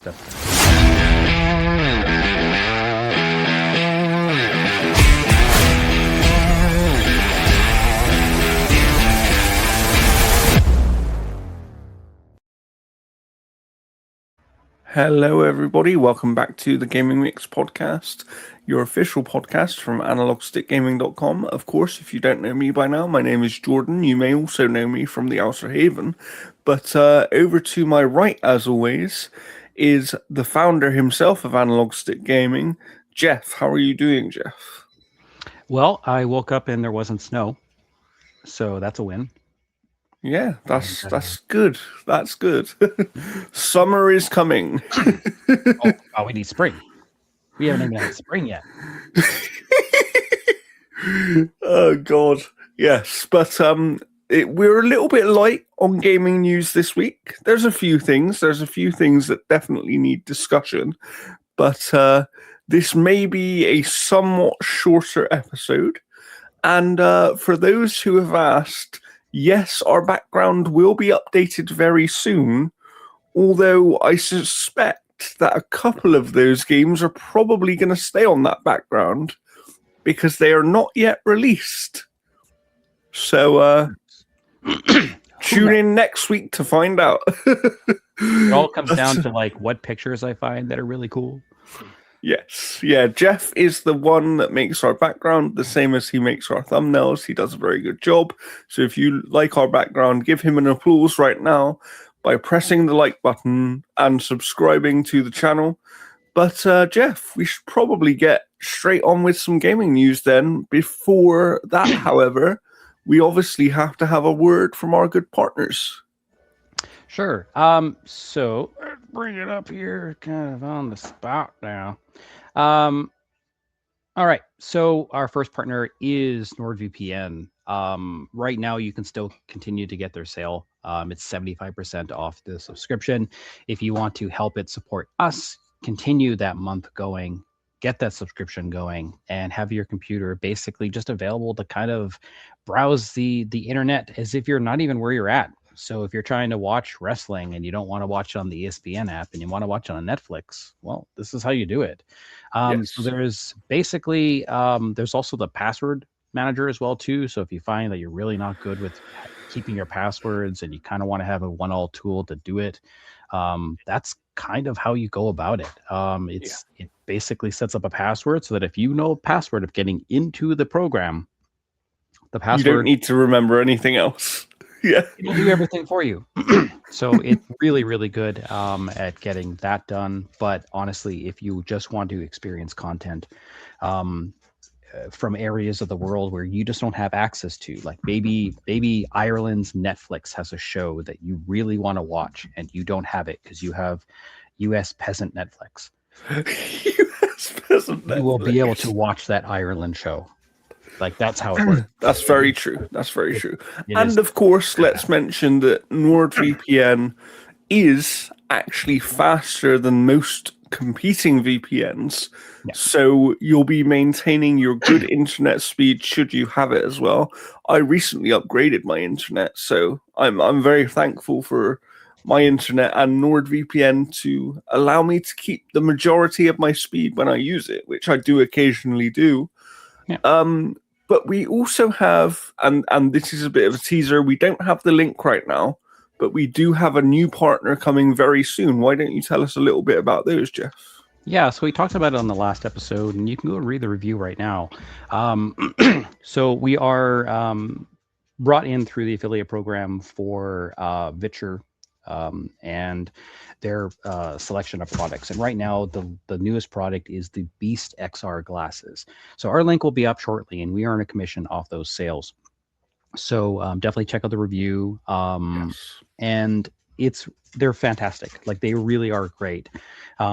Hello, everybody. Welcome back to the Gaming Mix podcast, your official podcast from analogstickgaming.com. Of course, if you don't know me by now, my name is Jordan. You may also know me from the Outer Haven. But over to my right, as always, is the founder himself of Analog Stick Gaming, Jeff. How are you doing, Jeff? Well, I woke up and there wasn't snow, so that's a win. Yeah, that's good. That's good. Summer is coming. Oh, we need spring. We haven't even had spring yet. Oh God, yes, but we're a little bit light on gaming news this week. There's a few things that definitely need discussion, but this may be a somewhat shorter episode. And for those who have asked, yes, our background will be updated very soon, although I suspect that a couple of those games are probably going to stay on that background because they are not yet released. So tune in next week to find out. It all comes down to like what pictures I find that are really cool. Yes, yeah, Jeff is the one that makes our background, the same as he makes our thumbnails. He does a very good job. So if you like our background, give him an applause right now by pressing the like button and subscribing to the channel. But Jeff, we should probably get straight on with some gaming news then. Before that, however, we obviously have to have a word from our good partners. Sure. So bring it up here, kind of on the spot now. All right. So our first partner is NordVPN. Right now, you can still continue to get their sale. It's 75% off the subscription. If you want to help it support us, continue that month going, get that subscription going, and have your computer basically just available to kind of browse the internet as if you're not even where you're at. So if you're trying to watch wrestling and you don't want to watch it on the ESPN app and you want to watch it on Netflix, well, this is how you do it. Yes. So there's basically, there's also the password manager as well too. So if you find that you're really not good with keeping your passwords and you kind of want to have a one-all tool to do it, that's kind of how you go about it. It basically sets up a password so that if you know a password of getting into the program, the password, you don't need to remember anything else. Yeah, it'll do everything for you. So it's really, really good at getting that done. But honestly, if you just want to experience content from areas of the world where you just don't have access to, like maybe Ireland's Netflix has a show that you really want to watch and you don't have it because you have US peasant Netflix. US peasant Netflix. You will be able to watch that Ireland show. Like, that's how it works. That's very true. That's very true. And of course, let's mention that NordVPN is actually faster than most competing VPNs. Yeah. So you'll be maintaining your good internet speed should you have it as well. I recently upgraded my internet, so I'm very thankful for my internet and NordVPN to allow me to keep the majority of my speed when I use it, which I do occasionally do. Yeah. But we also have, and this is a bit of a teaser, we don't have the link right now, but we do have a new partner coming very soon. Why don't you tell us a little bit about those, Jeff? Yeah, so we talked about it on the last episode, and you can go and read the review right now. So we are brought in through the affiliate program for Vitcher and their selection of products. And right now, the newest product is the Beast XR glasses. So our link will be up shortly, and we earn a commission off those sales. So definitely check out the review. Yes. And they're fantastic. Like, they really are great.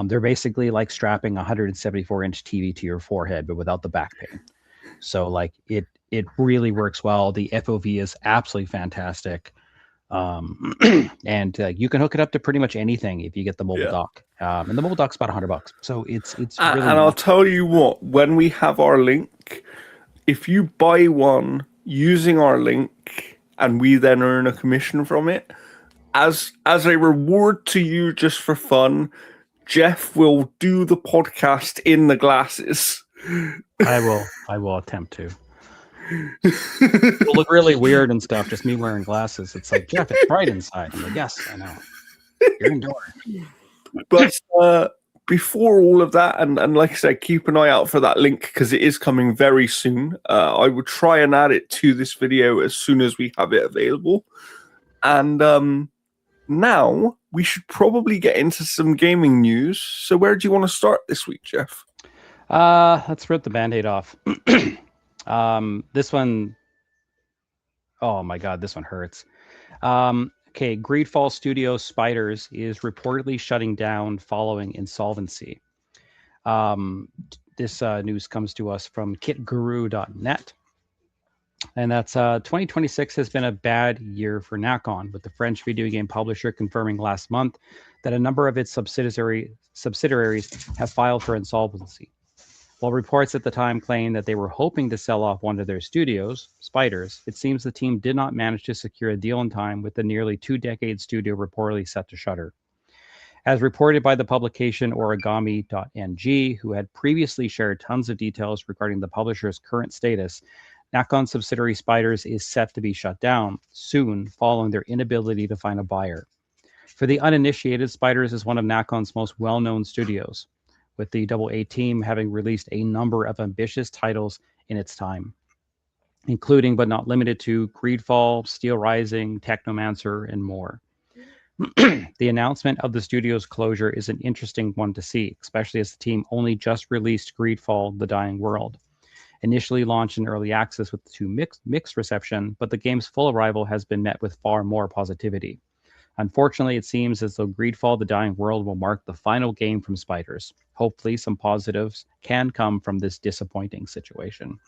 They're basically like strapping a 174-inch TV to your forehead, but without the back pain. So like it really works well. The FOV is absolutely fantastic. And you can hook it up to pretty much anything if you get the mobile dock. And the mobile dock's about $100. So it's really and I'll tell you what, when we have our link, if you buy one using our link and we then earn a commission from it, as a reward to you just for fun, Jeff will do the podcast in the glasses. I will attempt to. It'll look really weird and stuff, just me wearing glasses. It's like, Jeff, it's bright inside. I'm like, yes, I know. You're indoors. But before all of that, and like I said, keep an eye out for that link because it is coming very soon. I will try and add it to this video as soon as we have it available. And now we should probably get into some gaming news. So where do you want to start this week, Jeff? Let's rip the Band-Aid off. This one, oh my God, this one hurts. Okay, Greedfall Studios Spiders is reportedly shutting down following insolvency. This news comes to us from kitguru.net. And that's 2026 has been a bad year for Nacon, with the French video game publisher confirming last month that a number of its subsidiaries have filed for insolvency. While reports at the time claimed that they were hoping to sell off one of their studios, Spiders, it seems the team did not manage to secure a deal in time, with the nearly 2-decade studio reportedly set to shutter. As reported by the publication origami.ng, who had previously shared tons of details regarding the publisher's current status, Nacon subsidiary Spiders is set to be shut down soon following their inability to find a buyer. For the uninitiated, Spiders is one of Nacon's most well-known studios, with the AA team having released a number of ambitious titles in its time, including but not limited to Greedfall, Steel Rising, Technomancer, and more. The announcement of the studio's closure is an interesting one to see, especially as the team only just released Greedfall: The Dying World. Initially launched in early access with mixed reception, but the game's full arrival has been met with far more positivity. Unfortunately, it seems as though Greedfall: The Dying World will mark the final game from Spiders. Hopefully, some positives can come from this disappointing situation.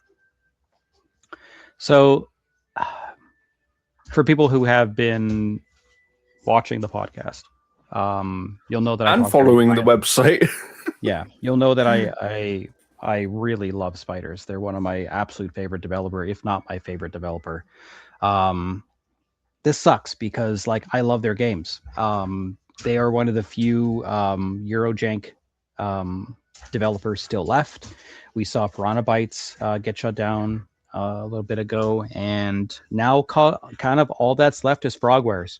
So, for people who have been watching the podcast, you'll know that I'm following the website. Yeah, you'll know that I really love Spiders. They're one of my absolute favorite developer, if not my favorite developer. This sucks because I love their games. They are one of the few Eurojank developers still left. We saw Piranha Bytes get shut down a little bit ago, and now kind of all that's left is Frogwares.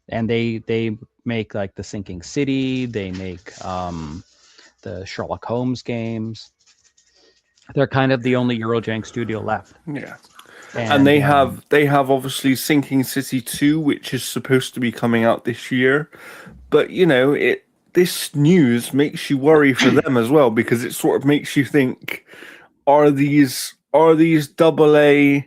And they make the Sinking City. They make the Sherlock Holmes games. They're kind of the only Eurojank studio left. Yeah. And they have obviously Sinking City 2, which is supposed to be coming out this year. But this news makes you worry for them as well, because it sort of makes you think, are these AA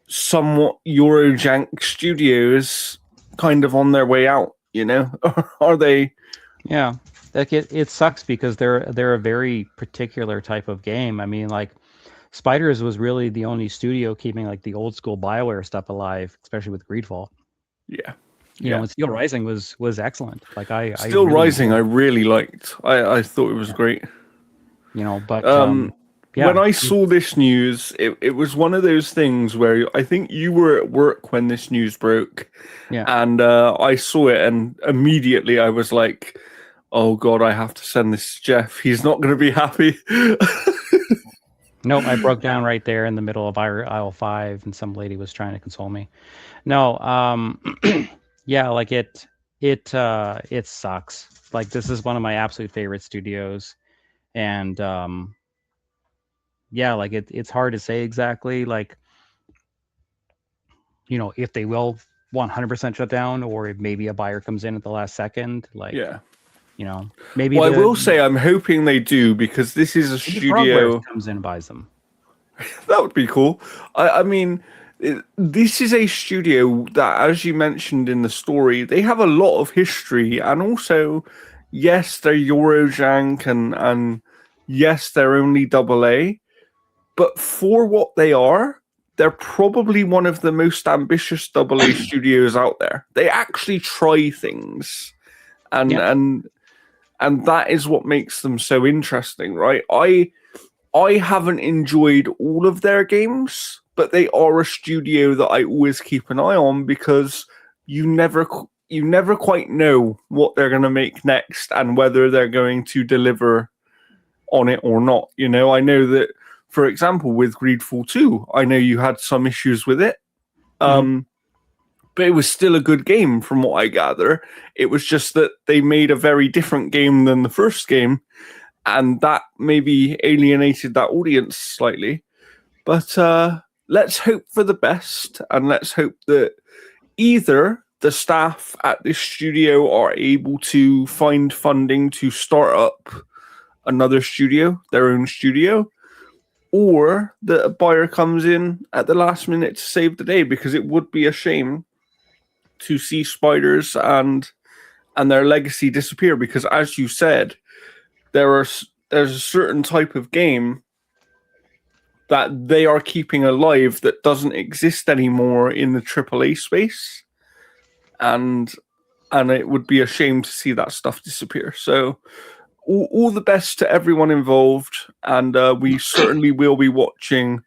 somewhat Eurojank studios kind of on their way out, Are they? Yeah. It sucks because they're a very particular type of game. I mean, Spiders was really the only studio keeping the old school BioWare stuff alive, especially with Greedfall. Yeah. And Steel Rising was excellent. Steel Rising I really liked. I thought it was great. But when I saw this news, it was one of those things where I think you were at work when this news broke. Yeah. And I saw it, and immediately I was like, oh God, I have to send this to Jeff. He's not going to be happy. No, I broke down right there in the middle of aisle 5, and some lady was trying to console me. No, yeah, it sucks. This is one of my absolute favorite studios, and yeah, it's hard to say exactly if they will 100% shut down, or if maybe a buyer comes in at the last second. Yeah. Maybe. Well, I will say I'm hoping they do, because this is a studio comes in and buys them. That would be cool. I mean, this is a studio that, as you mentioned in the story, they have a lot of history, and also, yes, they're Eurojank, and yes, they're only AA, but for what they are, they're probably one of the most ambitious AA studios out there. They actually try things, and that is what makes them so interesting, right? I haven't enjoyed all of their games, but they are a studio that I always keep an eye on, because you never you never quite know what they're going to make next and whether they're going to deliver on it or not. You know, I know that, for example, with Greedfall 2, I know you had some issues with it. But it was still a good game from what I gather. It was just that they made a very different game than the first game, and that maybe alienated that audience slightly. But let's hope for the best, and let's hope that either the staff at this studio are able to find funding to start up another studio, their own studio, or that a buyer comes in at the last minute to save the day, because it would be a shame to see Spiders and their legacy disappear, because as you said, there's a certain type of game that they are keeping alive that doesn't exist anymore in the AAA space, and it would be a shame to see that stuff disappear. So all the best to everyone involved, and we certainly will be watching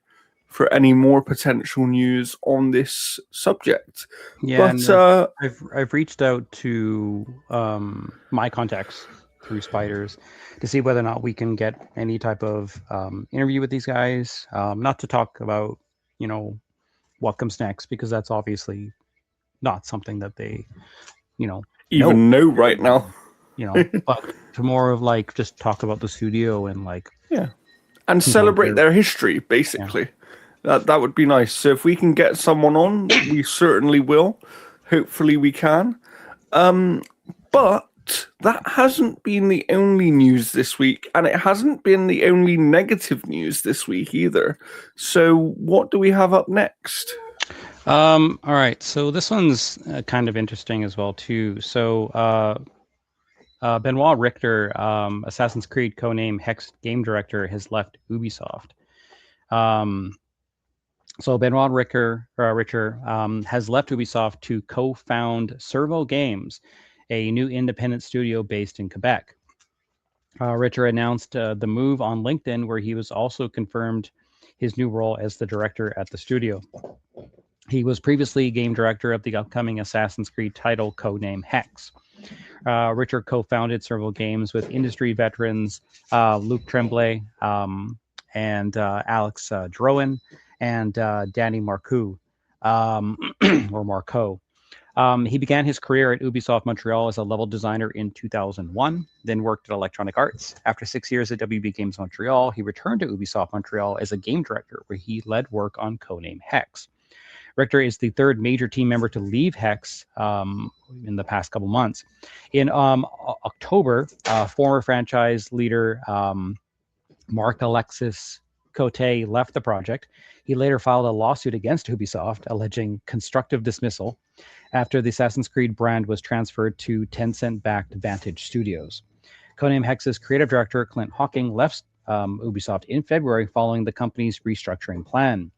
for any more potential news on this subject. Yeah, but I've reached out to my contacts through Spiders to see whether or not we can get any type of interview with these guys. Not to talk about, you know, what comes next, because that's obviously not something that they, you know, even know right now. You know, but to more of like just talk about the studio and like, yeah, and celebrate their history, basically. Yeah. That would be nice. So if we can get someone on, we certainly will. Hopefully we can. But that hasn't been the only news this week, and it hasn't been the only negative news this week either. So what do we have up next? All right. So this one's kind of interesting as well too. So Benoit Richter, Assassin's Creed codename Hex game director, has left Ubisoft. So Benoit Richter has left Ubisoft to co-found Servo Games, a new independent studio based in Quebec. Richter announced the move on LinkedIn, where he was also confirmed his new role as the director at the studio. He was previously game director of the upcoming Assassin's Creed title, codename Hex. Richter co-founded Servo Games with industry veterans Luc Tremblay and Alex Droin and Danny Marcoux, or Marco. He began his career at Ubisoft Montreal as a level designer in 2001, then worked at Electronic Arts. After 6 years at WB Games Montreal, he returned to Ubisoft Montreal as a game director, where he led work on codename Hex. Richter is the third major team member to leave Hex in the past couple months. In October, former franchise leader Marc Alexis Cote left the project. He later filed a lawsuit against Ubisoft, alleging constructive dismissal after the Assassin's Creed brand was transferred to Tencent-backed Vantage Studios. Codename Hex's creative director, Clint Hawking, left Ubisoft in February following the company's restructuring plan.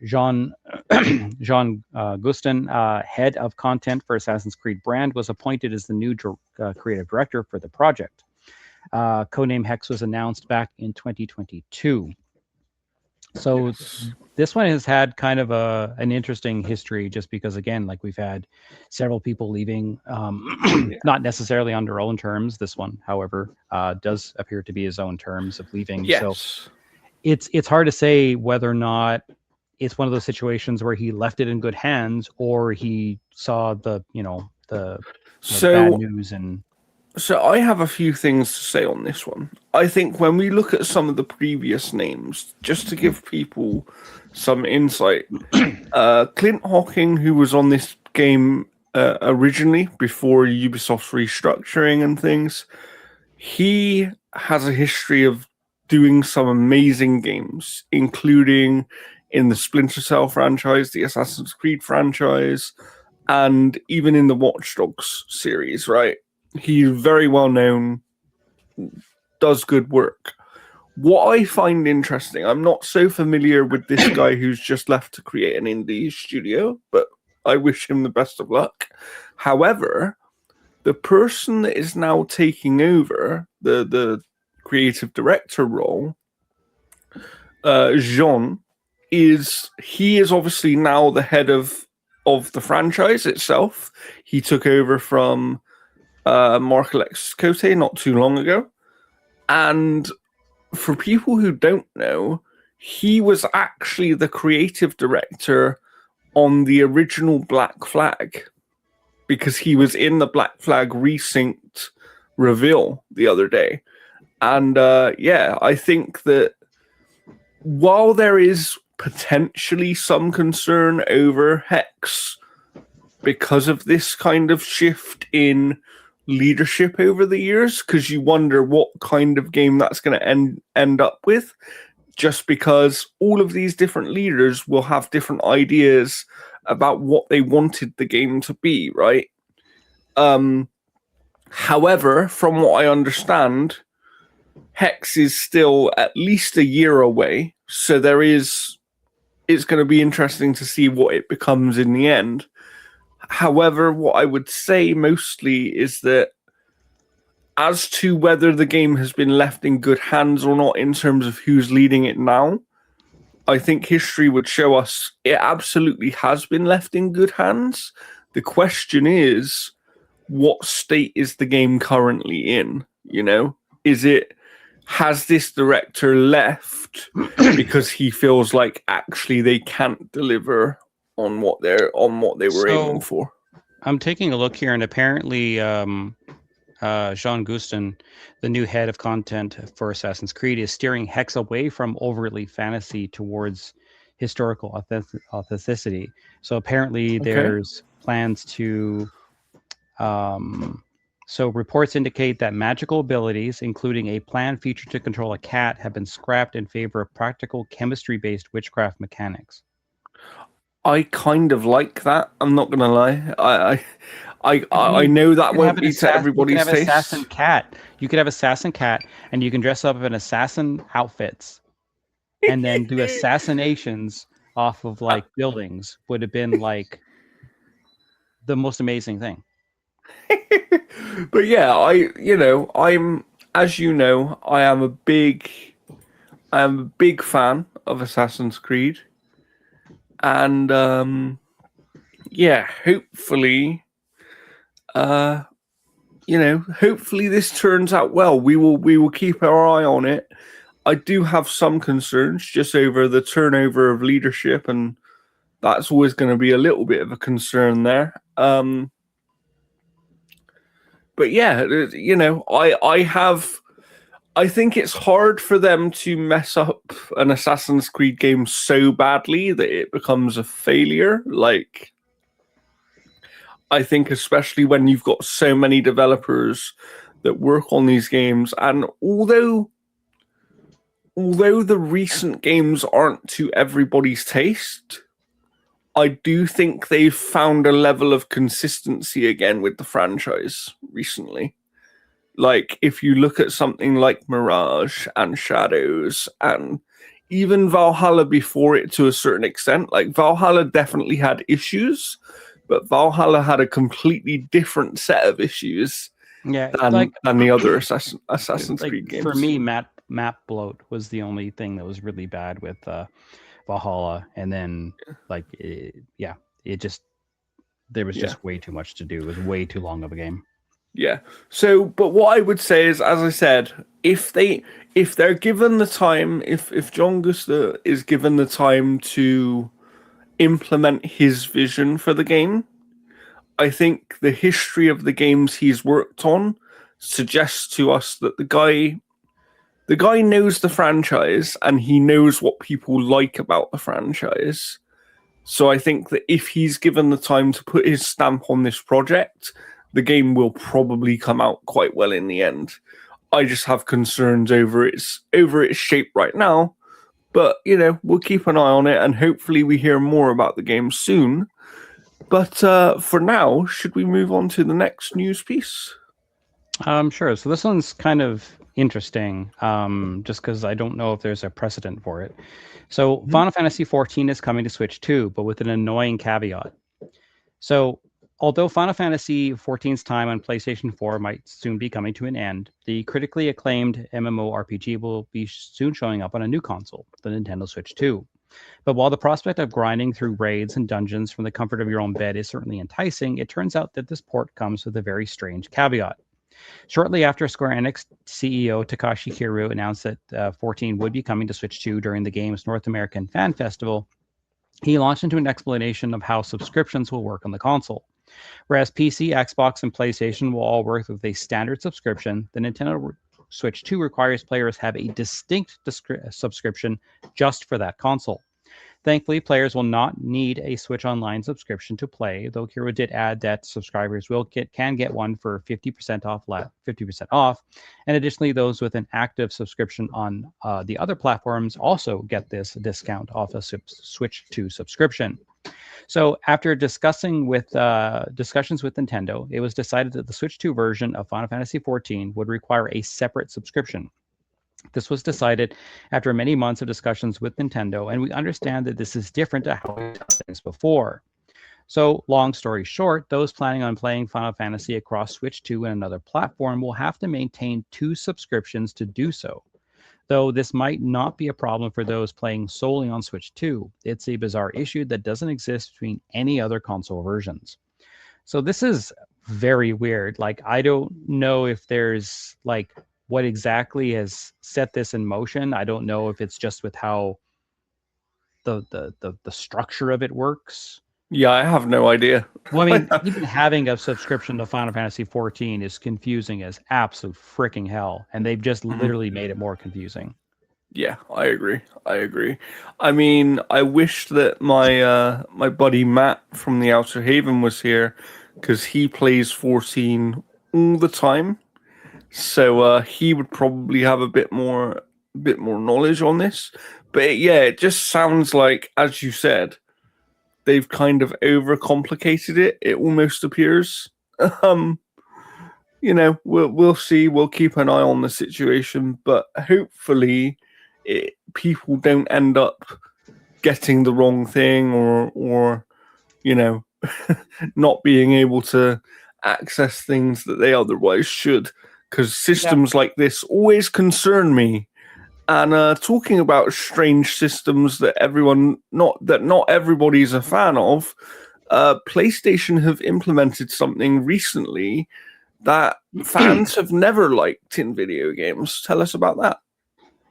Jean Gustin, head of content for Assassin's Creed brand, was appointed as the new creative director for the project. Codename Hex was announced back in 2022. So yes. This one has had kind of an interesting history, just because, again, like we've had several people leaving, not necessarily on their own terms. This one, however, does appear to be his own terms of leaving. Yes. So it's hard to say whether or not it's one of those situations where he left it in good hands, or he saw the bad news. And so I have a few things to say on this one. I think when we look at some of the previous names, just to give people some insight, Clint Hawking, who was on this game originally before Ubisoft's restructuring and things, he has a history of doing some amazing games, including in the Splinter Cell franchise, the Assassin's Creed franchise, and even in the Watch Dogs series, right? He's very well known, does good work. What I find interesting, I'm not so familiar with this guy who's just left to create an indie studio, but I wish him the best of luck. However, the person that is now taking over the creative director role, Jean, is obviously now the head of of the franchise itself. He took over from Mark Alexis Cote not too long ago. And for people who don't know, he was actually the creative director on the original Black Flag, because he was in the Black Flag Resync reveal the other day. And I think that while there is potentially some concern over Hex because of this kind of shift in leadership over the years, because you wonder what kind of game that's going to end up with, just because all of these different leaders will have different ideas about what they wanted the game to be, right? However, from what I understand, Hex is still at least a year away, so it's going to be interesting to see what it becomes in the end. However, what I would say mostly is that as to whether the game has been left in good hands or not in terms of who's leading it now, I think history would show us it absolutely has been left in good hands. The question is, what state is the game currently in? You know, has this director left because he feels like actually they can't deliver on what they were aiming for? I'm taking a look here, and apparently Jean Gustin, the new head of content for Assassin's Creed, is steering Hex away from overtly fantasy towards historical authenticity. So apparently there's plans to so reports indicate that magical abilities, including a planned feature to control a cat, have been scrapped in favor of practical chemistry-based witchcraft mechanics. I kind of like that. I'm not gonna lie. I know that won't be to everybody's taste. Assassin cat. You could have assassin cat, and you can dress up in assassin outfits, and then do assassinations off of like buildings. Would have been like the most amazing thing. But yeah, I am a big fan of Assassin's Creed, and hopefully hopefully this turns out well. We will keep our eye on it. I do have some concerns just over the turnover of leadership, and that's always going to be a little bit of a concern there. But yeah, I think it's hard for them to mess up an Assassin's Creed game so badly that it becomes a failure. Like, I think especially when you've got so many developers that work on these games, and although the recent games aren't to everybody's taste, I do think they've found a level of consistency again with the franchise recently. Like, if you look at something like Mirage and Shadows, and even Valhalla before it to a certain extent, like Valhalla definitely had issues, but Valhalla had a completely different set of issues than the other Assassin's Creed games. For me, map bloat was the only thing that was really bad with Valhalla, and then there was just way too much to do. It was way too long of a game. Yeah. So, but what I would say is, as I said, if they're given the time, if John Gusta is given the time to implement his vision for the game, I think the history of the games he's worked on suggests to us that the guy knows the franchise, and he knows what people like about the franchise. So I think that if he's given the time to put his stamp on this project, the game will probably come out quite well in the end. I just have concerns over its shape right now, but we'll keep an eye on it, and hopefully we hear more about the game soon. But for now, should we move on to the next news piece? Sure. So this one's kind of interesting, just because I don't know if there's a precedent for it. So Final Fantasy XIV is coming to Switch too, but with an annoying caveat. So although Final Fantasy XIV's time on PlayStation 4 might soon be coming to an end, the critically acclaimed MMORPG will be soon showing up on a new console, the Nintendo Switch 2. But while the prospect of grinding through raids and dungeons from the comfort of your own bed is certainly enticing, it turns out that this port comes with a very strange caveat. Shortly after Square Enix CEO Takashi Kiryu announced that 14 would be coming to Switch 2 during the game's North American Fan Festival, he launched into an explanation of how subscriptions will work on the console. Whereas PC, Xbox, and PlayStation will all work with a standard subscription, the Nintendo Switch 2 requires players have a distinct subscription just for that console. Thankfully, players will not need a Switch Online subscription to play, though Kira did add that subscribers can get one for 50% off. And additionally, those with an active subscription on the other platforms also get this discount off a Switch 2 subscription. So after discussions with Nintendo, it was decided that the Switch 2 version of Final Fantasy XIV would require a separate subscription. This was decided after many months of discussions with Nintendo, and we understand that this is different to how we've done things before. So, long story short, those planning on playing Final Fantasy across Switch 2 and another platform will have to maintain 2 subscriptions to do so. Though this might not be a problem for those playing solely on Switch 2, it's a bizarre issue that doesn't exist between any other console versions. So this is very weird. Like, I don't know if there's like what exactly has set this in motion. I don't know if it's just with how the structure of it works. Yeah, I have no idea. Well, I mean, even having a subscription to Final Fantasy XIV is confusing as absolute freaking hell, and they've just literally made it more confusing. Yeah, I agree. I mean, I wish that my buddy Matt from the Outer Haven was here, because he plays 14 all the time. So he would probably have a bit more knowledge on this. But it just sounds like, as you said, they've kind of overcomplicated it. It almost appears. We'll see. We'll keep an eye on the situation, but hopefully, people don't end up getting the wrong thing, or not being able to access things that they otherwise should. Because systems like this always concern me. And talking about strange systems that not everybody's a fan of, PlayStation have implemented something recently that fans have never liked in video games. Tell us about that.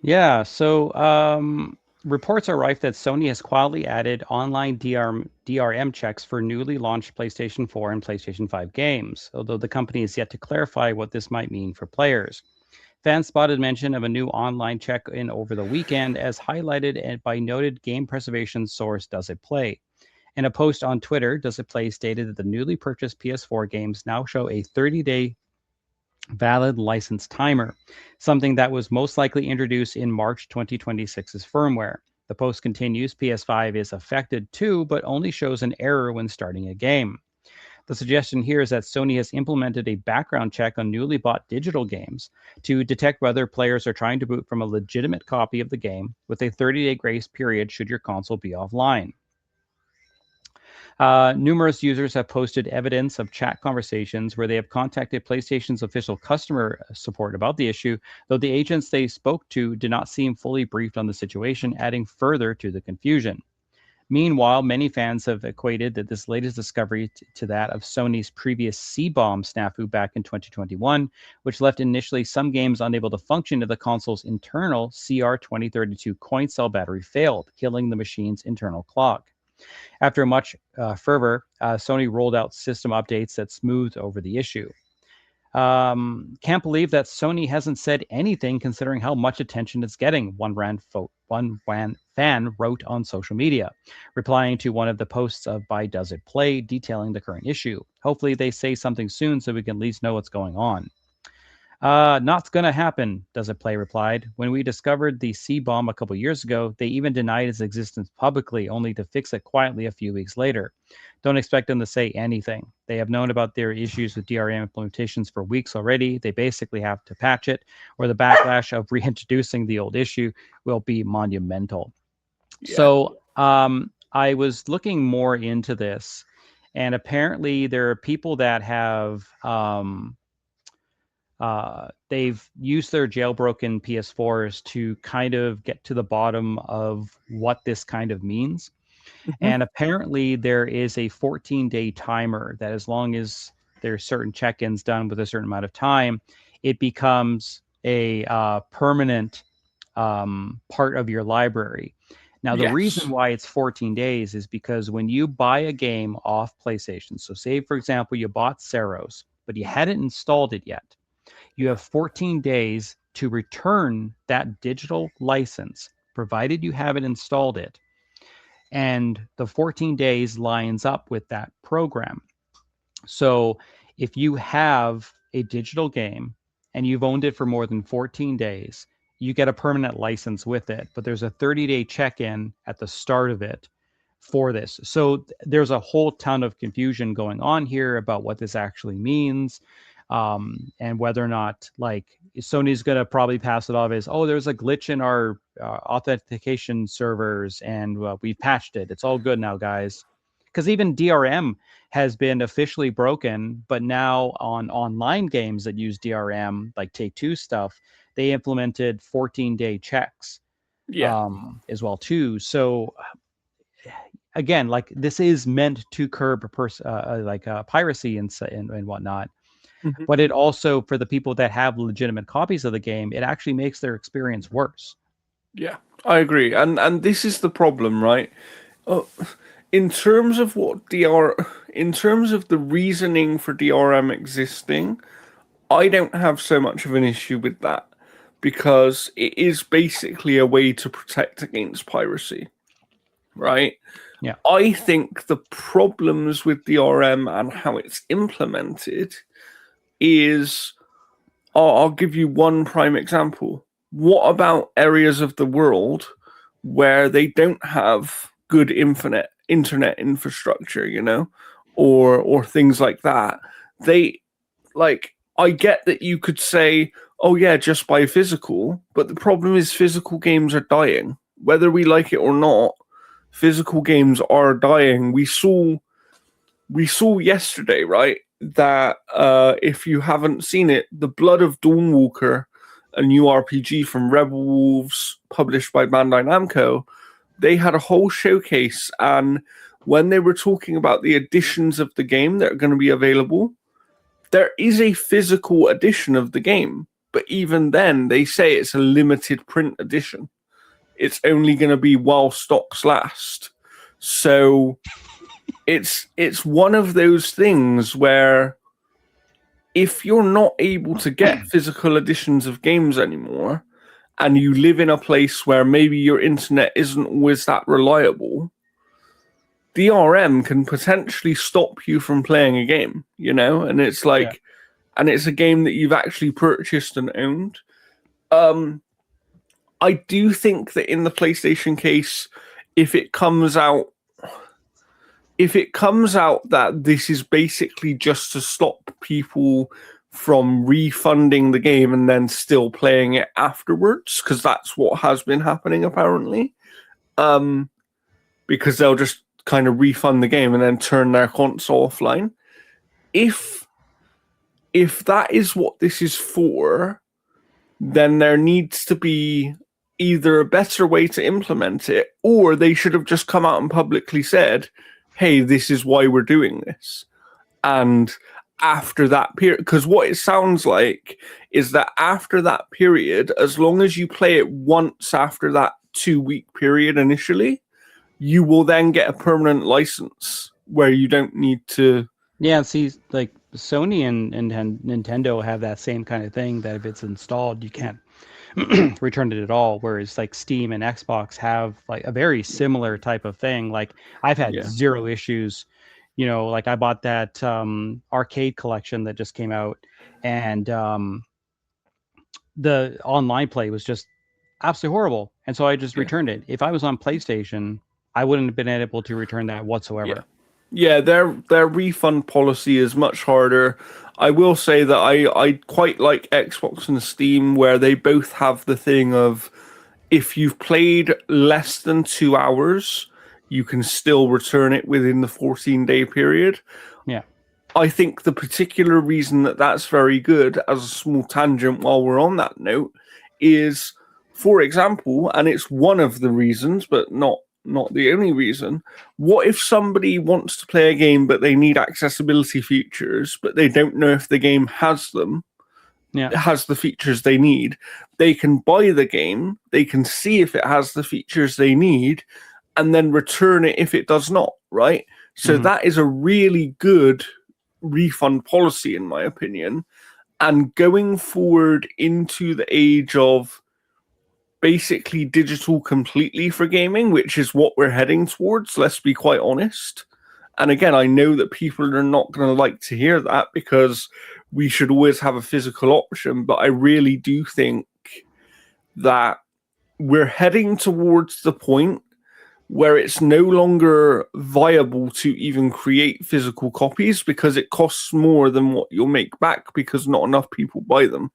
Yeah, so reports are rife that Sony has quietly added online DRM checks for newly launched PlayStation 4 and PlayStation 5 games, although the company is yet to clarify what this might mean for players. Fans spotted mention of a new online check-in over the weekend, as highlighted by noted game preservation source Does It Play. In a post on Twitter, Does It Play stated that the newly purchased PS4 games now show a 30-day valid license timer, something that was most likely introduced in March 2026's firmware. The post continues, PS5 is affected too, but only shows an error when starting a game. The suggestion here is that Sony has implemented a background check on newly bought digital games to detect whether players are trying to boot from a legitimate copy of the game, with a 30-day grace period should your console be offline. Numerous users have posted evidence of chat conversations where they have contacted PlayStation's official customer support about the issue, though the agents they spoke to did not seem fully briefed on the situation, adding further to the confusion. Meanwhile, many fans have equated that this latest discovery to that of Sony's previous C-bomb snafu back in 2021, which left initially some games unable to function if the console's internal CR2032 coin cell battery failed, killing the machine's internal clock. After much fervor, Sony rolled out system updates that smoothed over the issue. Can't believe that Sony hasn't said anything considering how much attention it's getting, one fan wrote on social media, replying to one of the posts by Does It Play detailing the current issue. Hopefully they say something soon so we can at least know what's going on. Not gonna happen, Does It Play replied. When we discovered the C-bomb a couple years ago, they even denied its existence publicly, only to fix it quietly a few weeks later. Don't expect them to say anything. They have known about their issues with DRM implementations for weeks already. They basically have to patch it, or the backlash of reintroducing the old issue will be monumental. Yeah. So I was looking more into this, and apparently there are people that have they've used their jailbroken PS4s to kind of get to the bottom of what this kind of means. And apparently there is a 14-day timer that as long as there's certain check-ins done with a certain amount of time, it becomes a permanent part of your library. Now, the reason why it's 14 days is because when you buy a game off PlayStation, so say, for example, you bought Saros, but you hadn't installed it yet, you have 14 days to return that digital license, provided you haven't installed it. And the 14 days lines up with that program. So if you have a digital game and you've owned it for more than 14 days, you get a permanent license with it, but there's a 30-day check-in at the start of it for this. So there's a whole ton of confusion going on here about what this actually means, and whether or not, like, Sony's going to probably pass it off as, oh, there's a glitch in our authentication servers and we've patched it. It's all good now, guys. Because even DRM has been officially broken, but now on online games that use DRM, like Take-Two stuff, they implemented 14-day checks as well too. So again, like, this is meant to curb piracy and whatnot. But it also, for the people that have legitimate copies of the game, it actually makes their experience worse. Yeah, I agree. And this is the problem, right? In terms of in terms of the reasoning for DRM existing, I don't have so much of an issue with that, because it is basically a way to protect against piracy, right? Yeah. I think the problems with DRM and how it's implemented is, I'll give you one prime example. What about areas of the world where they don't have good internet infrastructure, or things like that? I get that you could say, oh yeah, just buy physical, but the problem is physical games are dying. Whether we like it or not, physical games are dying. We saw yesterday, right, that if you haven't seen it, The Blood of Dawnwalker, a new RPG from Rebel Wolves, published by Bandai Namco, they had a whole showcase, and when they were talking about the editions of the game that are going to be available, there is a physical edition of the game, but even then, they say it's a limited print edition. It's only going to be while stocks last. So it's one of those things where if you're not able to get physical editions of games anymore, and you live in a place where maybe your internet isn't always that reliable, DRM can potentially stop you from playing a game, and it's like, and it's a game that you've actually purchased and owned. I do think that in the PlayStation case, if it comes out that this is basically just to stop people from refunding the game and then still playing it afterwards, because that's what has been happening apparently, because they'll just kind of refund the game and then turn their console offline. If that is what this is for, then there needs to be either a better way to implement it, or they should have just come out and publicly said, hey, this is why we're doing this. And after that period, because what it sounds like is that after that period, as long as you play it once after that 2-week period initially, you will then get a permanent license where you don't need to. Yeah, see, like Sony and Nintendo have that same kind of thing, that if it's installed, you can't return it at all, whereas like Steam and Xbox have like a very similar type of thing. Like, I've had zero issues, like I bought that arcade collection that just came out, and the online play was just absolutely horrible, and so I just returned it. If I was on PlayStation, I wouldn't have been able to return that whatsoever. Yeah, their refund policy is much harder. I will say that I quite like Xbox and Steam, where they both have the thing of, if you've played less than 2 hours, you can still return it within the 14-day period. Yeah. I think the particular reason that that's very good, as a small tangent while we're on that note, is, for example, and it's one of the reasons, but not the only reason. What if somebody wants to play a game but they need accessibility features, but they don't know if the game has them? Yeah. Has the features they need? They can buy the game, they can see if it has the features they need, and then return it if it does not, right? So that is a really good refund policy, in my opinion. And going forward into the age of basically digital completely for gaming, which is what we're heading towards, let's be quite honest. And again, I know that people are not going to like to hear that, because we should always have a physical option, but I really do think that we're heading towards the point where it's no longer viable to even create physical copies, because it costs more than what you'll make back, because not enough people buy them.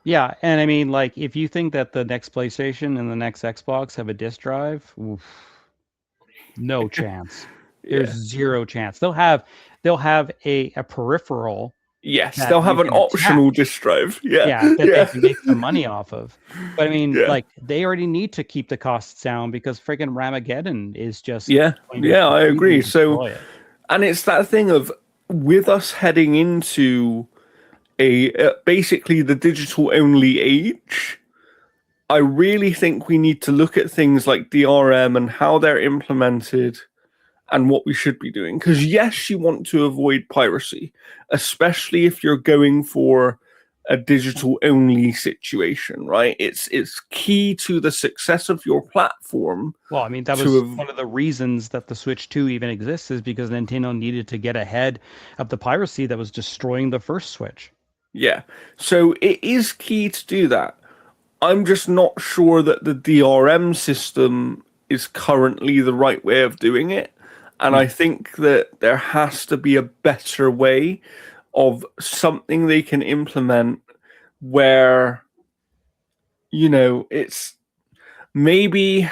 Yeah, and I mean, like, if you think that the next PlayStation and the next Xbox have a disk drive, oof, no chance. There's zero chance. They'll have a peripheral. Yes, they'll have an optional disk drive. Yeah, they can make some money off of. But I mean, like, they already need to keep the costs down, because friggin' Ramageddon is just I agree. So, and it's that thing of, with us heading into basically the digital only age, I really think we need to look at things like DRM and how they're implemented and what we should be doing. Because yes, you want to avoid piracy, especially if you're going for a digital only situation, right? It's key to the success of your platform. Well, I mean, that was one of the reasons that the Switch 2 even exists, is because Nintendo needed to get ahead of the piracy that was destroying the first Switch. Yeah, so it is key to do that. I'm just not sure that the DRM system is currently the right way of doing it. And I think that there has to be a better way of something they can implement where, you know, it's maybe,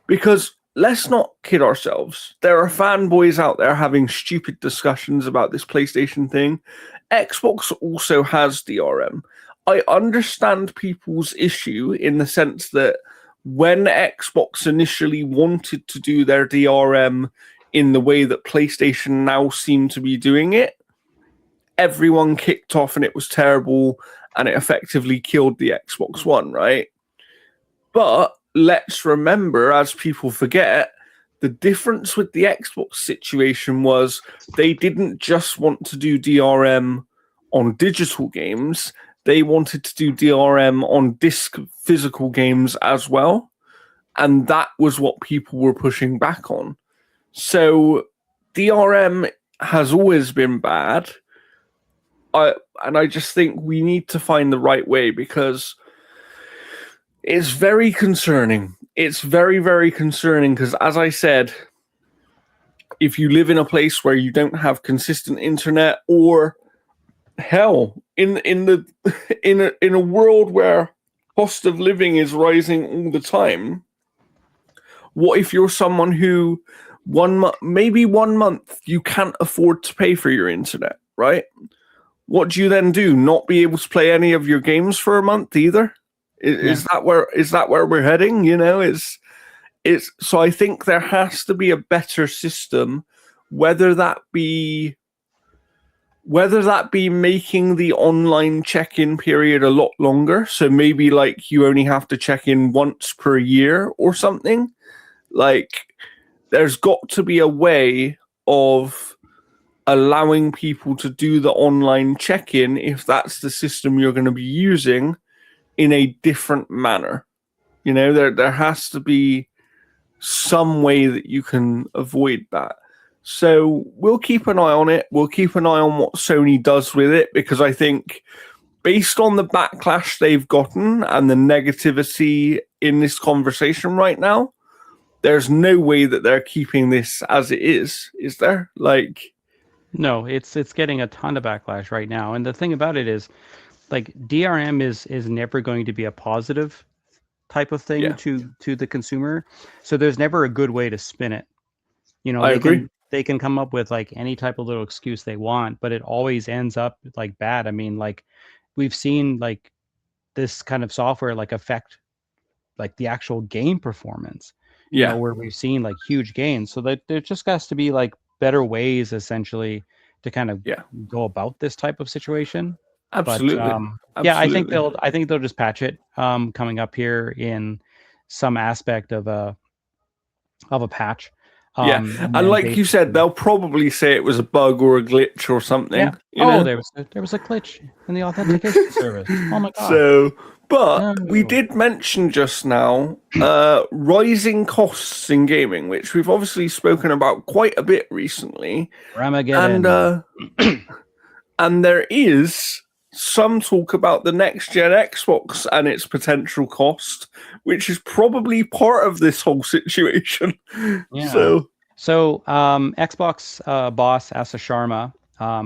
because let's not kid ourselves. There are fanboys out there having stupid discussions about this PlayStation thing. Xbox also has DRM. I understand people's issue in the sense that when Xbox initially wanted to do their DRM in the way that PlayStation now seem to be doing it, everyone kicked off and it was terrible and it effectively killed the Xbox One, right? But let's remember, as people forget, the difference with the Xbox situation was they didn't just want to do DRM on digital games. They wanted to do DRM on disc physical games as well. And that was what people were pushing back on. So DRM has always been bad. And I just think we need to find the right way, because it's very concerning. It's very, very concerning, because as I said, if you live in a place where you don't have consistent internet, or hell, in a world where cost of living is rising all the time, what if you're someone who maybe 1 month you can't afford to pay for your internet, right? What do you then do? Not be able to play any of your games for a month either? Is that where we're heading? You know, it's so I think there has to be a better system, whether that be making the online check-in period a lot longer. So maybe like you only have to check in once per year or something. Like, there's got to be a way of allowing people to do the online check-in, if that's the system you're going to be using, in a different manner. You know, there has to be some way that you can avoid that. So we'll keep an eye on it. We'll keep an eye on what Sony does with it, because I think based on the backlash they've gotten and the negativity in this conversation right now, there's no way that they're keeping this as it is there? Like, no, it's getting a ton of backlash right now. And the thing about it is, like, DRM is never going to be a positive type of thing to the consumer. So there's never a good way to spin it. You know, I agree. they can come up with like any type of little excuse they want, but it always ends up like bad. I mean, like we've seen like this kind of software like affect like the actual game performance, you know, where we've seen like huge gains. So that there just has to be like better ways essentially to kind of go about this type of situation. Absolutely. But yeah, I think they'll just patch it coming up here in some aspect of a patch. And like you said, they'll probably say it was a bug or a glitch or something. Yeah. You know? There was a glitch in the authentication service. Oh my god. So, but we did mention just now rising costs in gaming, which we've obviously spoken about quite a bit recently. Ramageddon. And there is some talk about the next gen Xbox and its potential cost, which is probably part of this whole situation. Yeah. So Xbox boss Asa Sharma,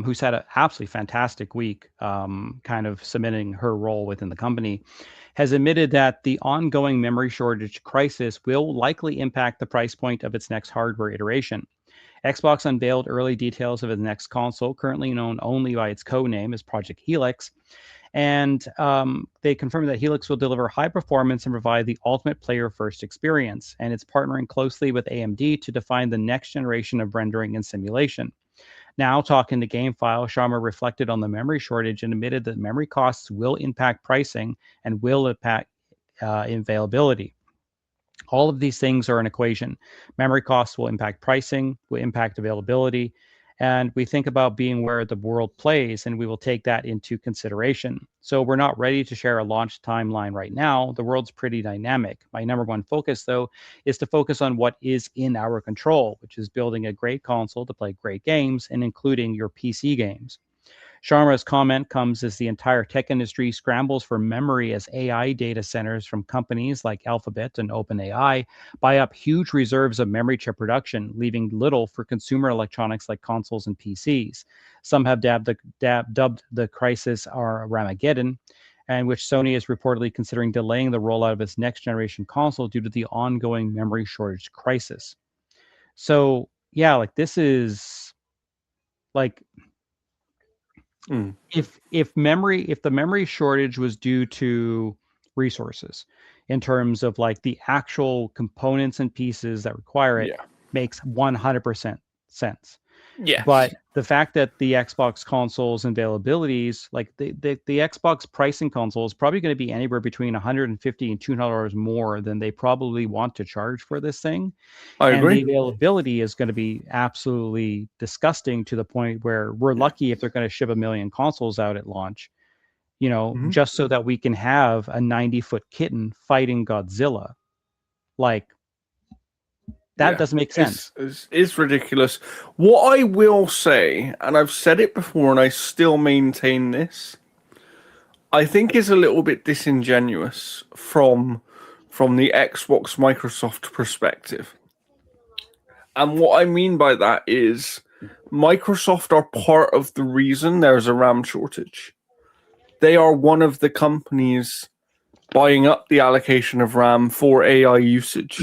who's had an absolutely fantastic week, kind of cementing her role within the company, has admitted that the ongoing memory shortage crisis will likely impact the price point of its next hardware iteration. Xbox unveiled early details of its next console, currently known only by its code name as Project Helix. And they confirmed that Helix will deliver high performance and provide the ultimate player-first experience. And it's partnering closely with AMD to define the next generation of rendering and simulation. Now, talking to GameFile, Sharma reflected on the memory shortage and admitted that memory costs will impact pricing and will impact availability. All of these things are an equation. Memory costs will impact pricing, will impact availability, and we think about being where the world plays, and we will take that into consideration. So we're not ready to share a launch timeline right now. The world's pretty dynamic. My number one focus, though, is to focus on what is in our control, which is building a great console to play great games, and including your PC games. Sharma's comment comes as the entire tech industry scrambles for memory as AI data centers from companies like Alphabet and OpenAI buy up huge reserves of memory chip production, leaving little for consumer electronics like consoles and PCs. Some have dubbed the crisis our Ramageddon, and which Sony is reportedly considering delaying the rollout of its next generation console due to the ongoing memory shortage crisis. So yeah, like this is like if the memory shortage was due to resources in terms of like the actual components and pieces that require it, makes 100% sense. Yes. But the fact that the Xbox consoles and availabilities, like the Xbox pricing console is probably going to be anywhere between $150 and $200 more than they probably want to charge for this thing. I agree. The availability is going to be absolutely disgusting to the point where we're lucky if they're going to ship 1 million consoles out at launch, you know, just so that we can have a 90-foot kitten fighting Godzilla. Like, that doesn't make sense. It's ridiculous. What I will say, and I've said it before and I still maintain this, I think is a little bit disingenuous from the Xbox Microsoft perspective. And what I mean by that is Microsoft are part of the reason there's a RAM shortage. They are one of the companies buying up the allocation of RAM for AI usage.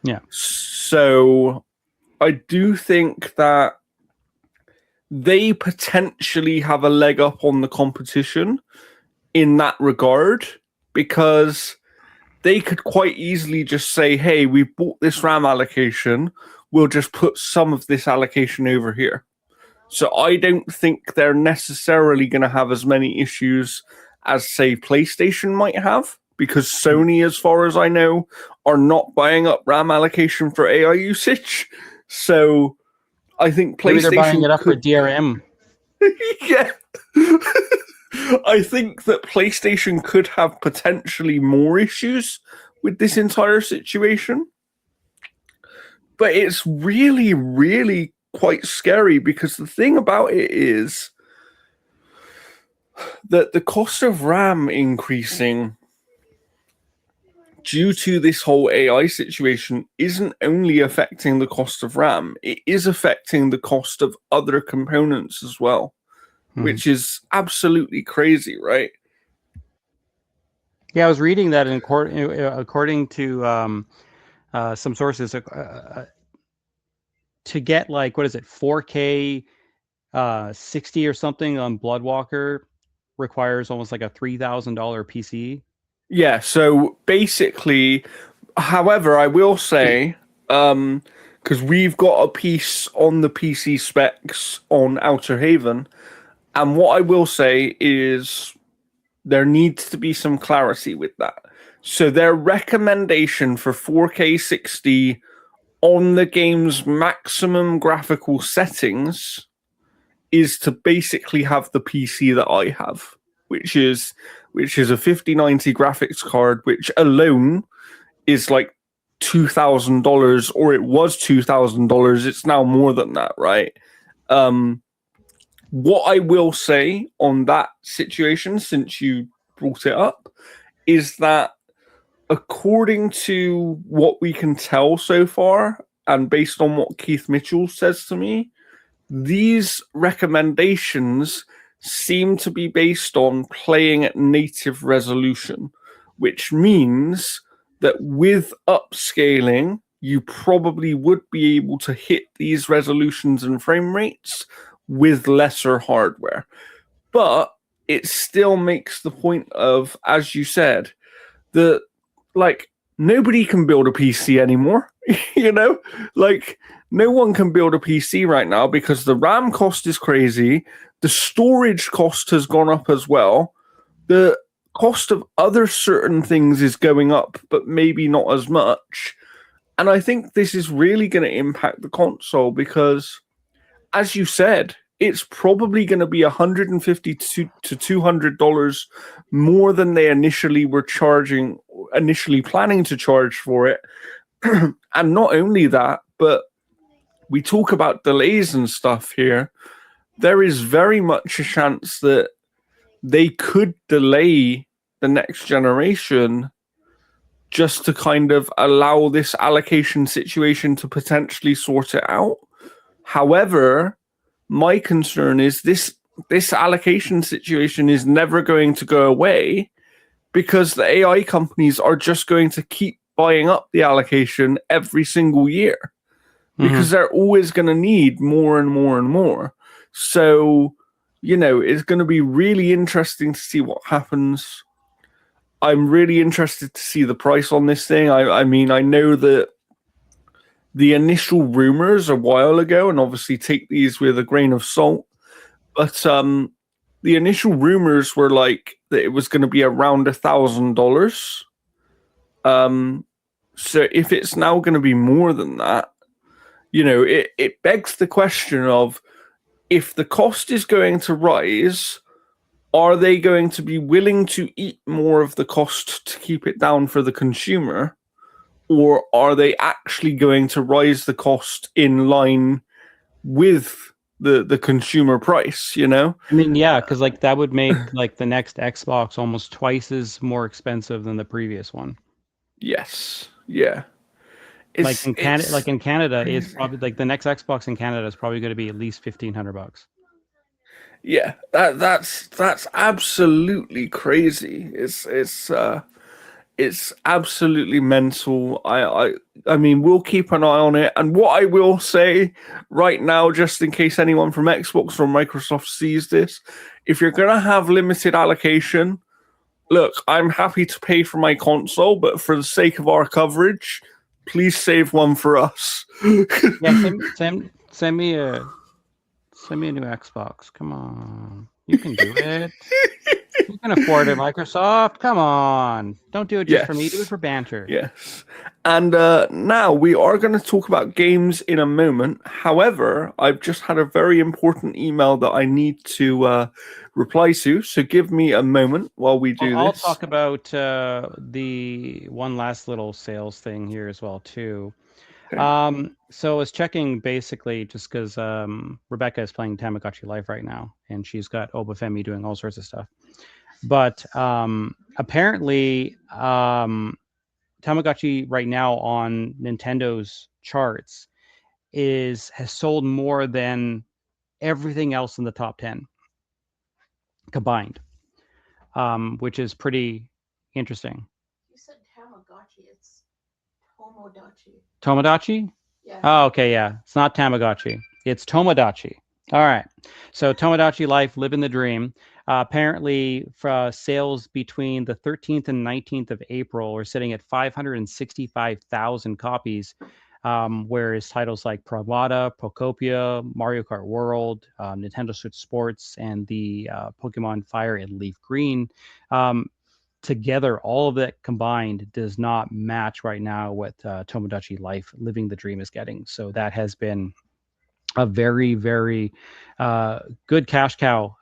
Yeah. So I do think that they potentially have a leg up on the competition in that regard, because they could quite easily just say, hey, we bought this RAM allocation, we'll just put some of this allocation over here. So I don't think they're necessarily going to have as many issues as, say, PlayStation might have, because Sony, as far as I know, are not buying up RAM allocation for AI usage. So I think PlayStation... Maybe they're buying it up for DRM. Yeah. I think that PlayStation could have potentially more issues with this entire situation. But it's really, really quite scary, because the thing about it is that the cost of RAM increasing due to this whole AI situation isn't only affecting the cost of RAM, it is affecting the cost of other components as well, which is absolutely crazy, right? Yeah, I was reading that according to some sources, to get like, what is it, 4K 60 or something on Bloodwalker requires almost like a $3,000 PC. Yeah, so basically, however, I will say, because we've got a piece on the PC specs on Outer Haven, and what I will say is there needs to be some clarity with that. So their recommendation for 4K 60 on the game's maximum graphical settings is to basically have the PC that I have, which is a 5090 graphics card, which alone is like $2,000, or it was $2,000. It's now more than that, right? What I will say on that situation, since you brought it up, is that according to what we can tell so far, and based on what Keith Mitchell says to me, these recommendations seem to be based on playing at native resolution, which means that with upscaling, you probably would be able to hit these resolutions and frame rates with lesser hardware. But it still makes the point of, as you said, that like nobody can build a PC anymore. Like no one can build a PC right now because the RAM cost is crazy. The storage cost has gone up as well. The cost of other certain things is going up, but maybe not as much. And I think this is really going to impact the console because, as you said, it's probably going to be $150 to $200 more than they initially planning to charge for it. And not only that, but we talk about delays and stuff here. There is very much a chance that they could delay the next generation just to kind of allow this allocation situation to potentially sort it out. However, my concern is this allocation situation is never going to go away because the AI companies are just going to keep buying up the allocation every single year because they're always going to need more and more and more. So, it's going to be really interesting to see what happens. I'm really interested to see the price on this thing. I mean, I know that the initial rumors a while ago, and obviously take these with a grain of salt, but the initial rumors were like that it was going to be around $1,000. So if it's now going to be more than that, it begs the question of, if the cost is going to rise, are they going to be willing to eat more of the cost to keep it down for the consumer? Or are they actually going to rise the cost in line with the consumer price, I mean, yeah, because like that would make like the next Xbox almost twice as more expensive than the previous one. Yes. Yeah. Like in Canada, it's probably like the next Xbox in Canada is probably going to be at least $1,500. Yeah, that's absolutely crazy. It's absolutely mental. I mean, we'll keep an eye on it. And what I will say right now, just in case anyone from Xbox or Microsoft sees this, if you're gonna have limited allocation, look, I'm happy to pay for my console, but for the sake of our coverage, please save one for us. Yeah, send me a new Xbox. Come on, you can do it. You can afford it, Microsoft. Come on. Don't do it just for me. Do it for banter. Yes. And now we are going to talk about games in a moment. However, I've just had a very important email that I need to reply to. So give me a moment while we do this. I'll talk about the one last little sales thing here as well, too. Okay. So I was checking basically just because Rebecca is playing Tamagotchi Life right now, and she's got Obafemi doing all sorts of stuff. But apparently, Tamagotchi right now on Nintendo's charts has sold more than everything else in the top 10 combined, which is pretty interesting. You said Tamagotchi, it's Tomodachi. Tomodachi? Oh, okay, yeah. It's not Tamagotchi. It's Tomodachi. All right. So Tomodachi Life, living the dream. Apparently, for sales between the 13th and 19th of April are sitting at 565,000 copies, whereas titles like Pragmata, Procopia, Mario Kart World, Nintendo Switch Sports, and the Pokemon Fire and Leaf Green um, together, all of that combined does not match right now what Tomodachi Life Living the Dream is getting. So that has been a very, very good cash cow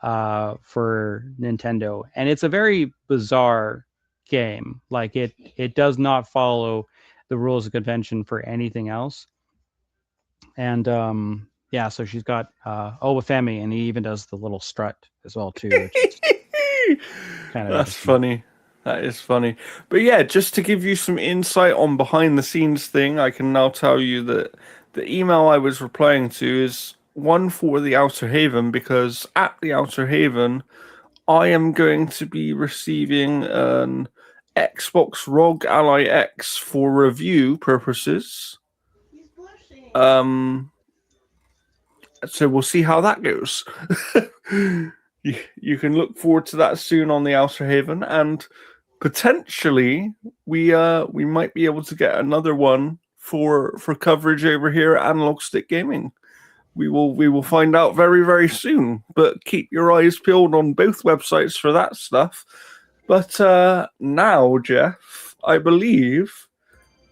for Nintendo. And it's a very bizarre game. Like it does not follow the rules of convention for anything else. And yeah, so she's got Obafemi, and he even does the little strut as well too, which is kind of That's interesting. funny. That is funny. But yeah, just to give you some insight on behind the scenes thing, I can now tell you that the email I was replying to is one for the Outer Haven, because at the Outer Haven, I am going to be receiving an Xbox ROG Ally X for review purposes. Um, so we'll see how that goes. You can look forward to that soon on the Outer Haven, and potentially we might be able to get another one for coverage over here at Analog Stick Gaming. We will find out very, very soon, but keep your eyes peeled on both websites for that stuff. But now, Jeff, I believe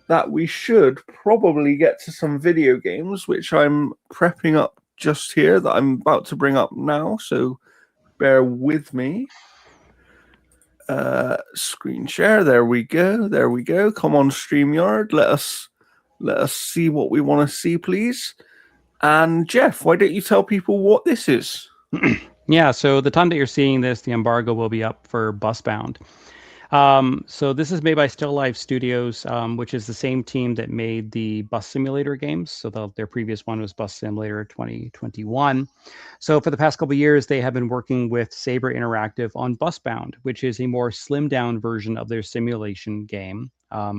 that we should probably get to some video games, which I'm prepping up just here, that I'm about to bring up now, so bear with me. Screen share. There we go. There we go. Come on, StreamYard. Let us see what we want to see, please. And Jeff, why don't you tell people what this is? Yeah, so the time that you're seeing this, the embargo will be up for Busbound. So this is made by Still Life Studios, which is the same team that made the Bus Simulator games. So their previous one was Bus Simulator 2021. So for the past couple of years, they have been working with Saber Interactive on Busbound, which is a more slimmed down version of their simulation game.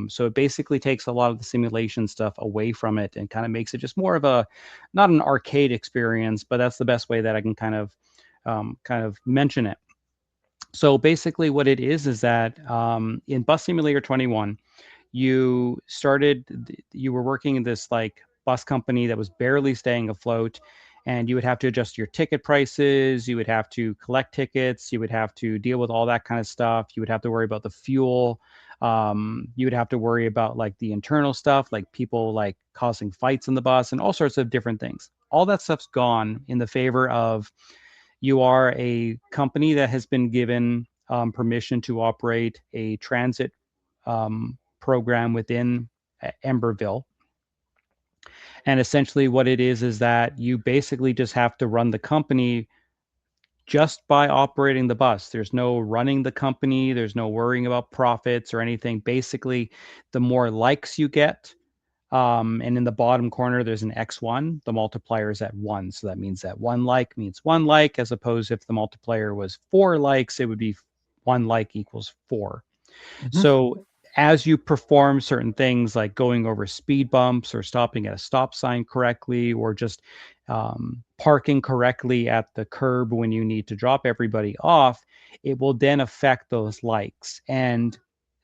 So it basically takes a lot of the simulation stuff away from it and kind of makes it just more of a, not an arcade experience, but that's the best way that I can kind of mention it. So basically, what it is that in Bus Simulator 21, you were working in this like bus company that was barely staying afloat, and you would have to adjust your ticket prices, you would have to collect tickets, you would have to deal with all that kind of stuff, you would have to worry about the fuel, you would have to worry about like the internal stuff, like people like causing fights in the bus and all sorts of different things. All that stuff's gone in the favor of you are a company that has been given permission to operate a transit program within Emberville. And essentially, what it is that you basically just have to run the company just by operating the bus. There's no running the company, there's no worrying about profits or anything. Basically, the more likes you get, and in the bottom corner, there's an X1. The multiplier is at 1. So that means that 1 like means 1 like, as opposed if the multiplier was 4 likes, it would be 1 like equals 4. Mm-hmm. So as you perform certain things like going over speed bumps or stopping at a stop sign correctly, or just parking correctly at the curb when you need to drop everybody off, it will then affect those likes. And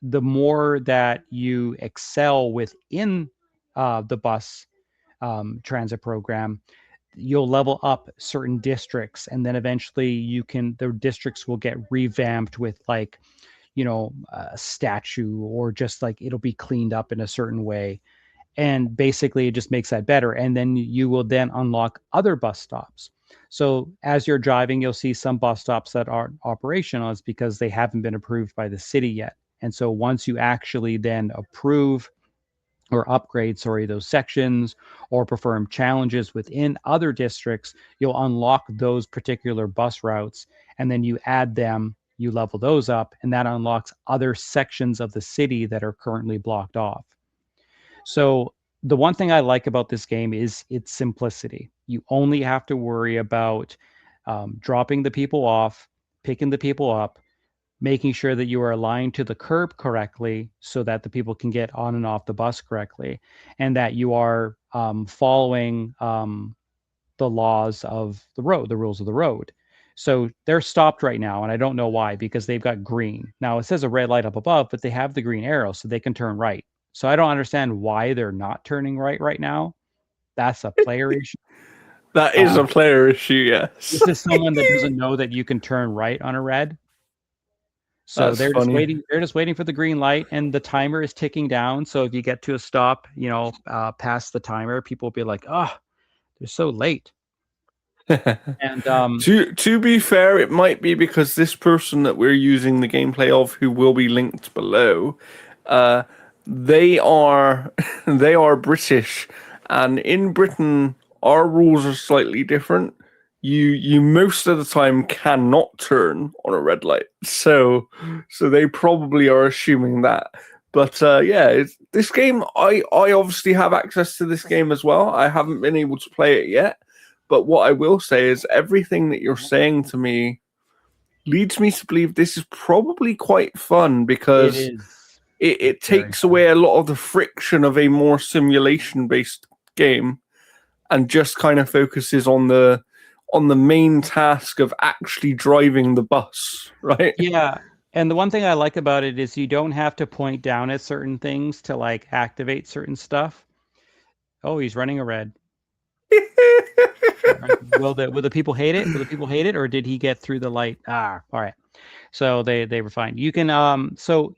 the more that you excel within the bus transit program, you'll level up certain districts, and then eventually the districts will get revamped with like, a statue, or just like it'll be cleaned up in a certain way. And basically it just makes that better. And then you will then unlock other bus stops. So as you're driving, you'll see some bus stops that aren't operational. It's because they haven't been approved by the city yet. And so once you actually then approve or upgrade, those sections, or perform challenges within other districts, you'll unlock those particular bus routes, and then you add them, you level those up, and that unlocks other sections of the city that are currently blocked off. So the one thing I like about this game is its simplicity. You only have to worry about dropping the people off, picking the people up, making sure that you are aligned to the curb correctly so that the people can get on and off the bus correctly, and that you are following the laws of the road, the rules of the road. So they're stopped right now, and I don't know why, because they've got green. Now it says a red light up above, but they have the green arrow, so they can turn right. So I don't understand why they're not turning right now. That's a player issue. That is a player issue, yes. This is someone that doesn't know that you can turn right on a red. So That's funny. just waiting. They're just waiting for the green light, and the timer is ticking down. So if you get to a stop, past the timer, people will be like, "Oh, they're so late." And to be fair, it might be because this person that we're using the gameplay of, who will be linked below, they are they are British, and in Britain our rules are slightly different. You most of the time cannot turn on a red light, so they probably are assuming that. But yeah, this game, I obviously have access to this game as well. I haven't been able to play it yet. But what I will say is everything that you're saying to me leads me to believe this is probably quite fun, because it takes away a lot of the friction of a more simulation-based game and just kind of focuses on the main task of actually driving the bus, right? Yeah. And the one thing I like about it is you don't have to point down at certain things to like activate certain stuff. Oh, he's running a red. Will the people hate it? Will the people hate it, or did he get through the light? All right. So they were fine. You can so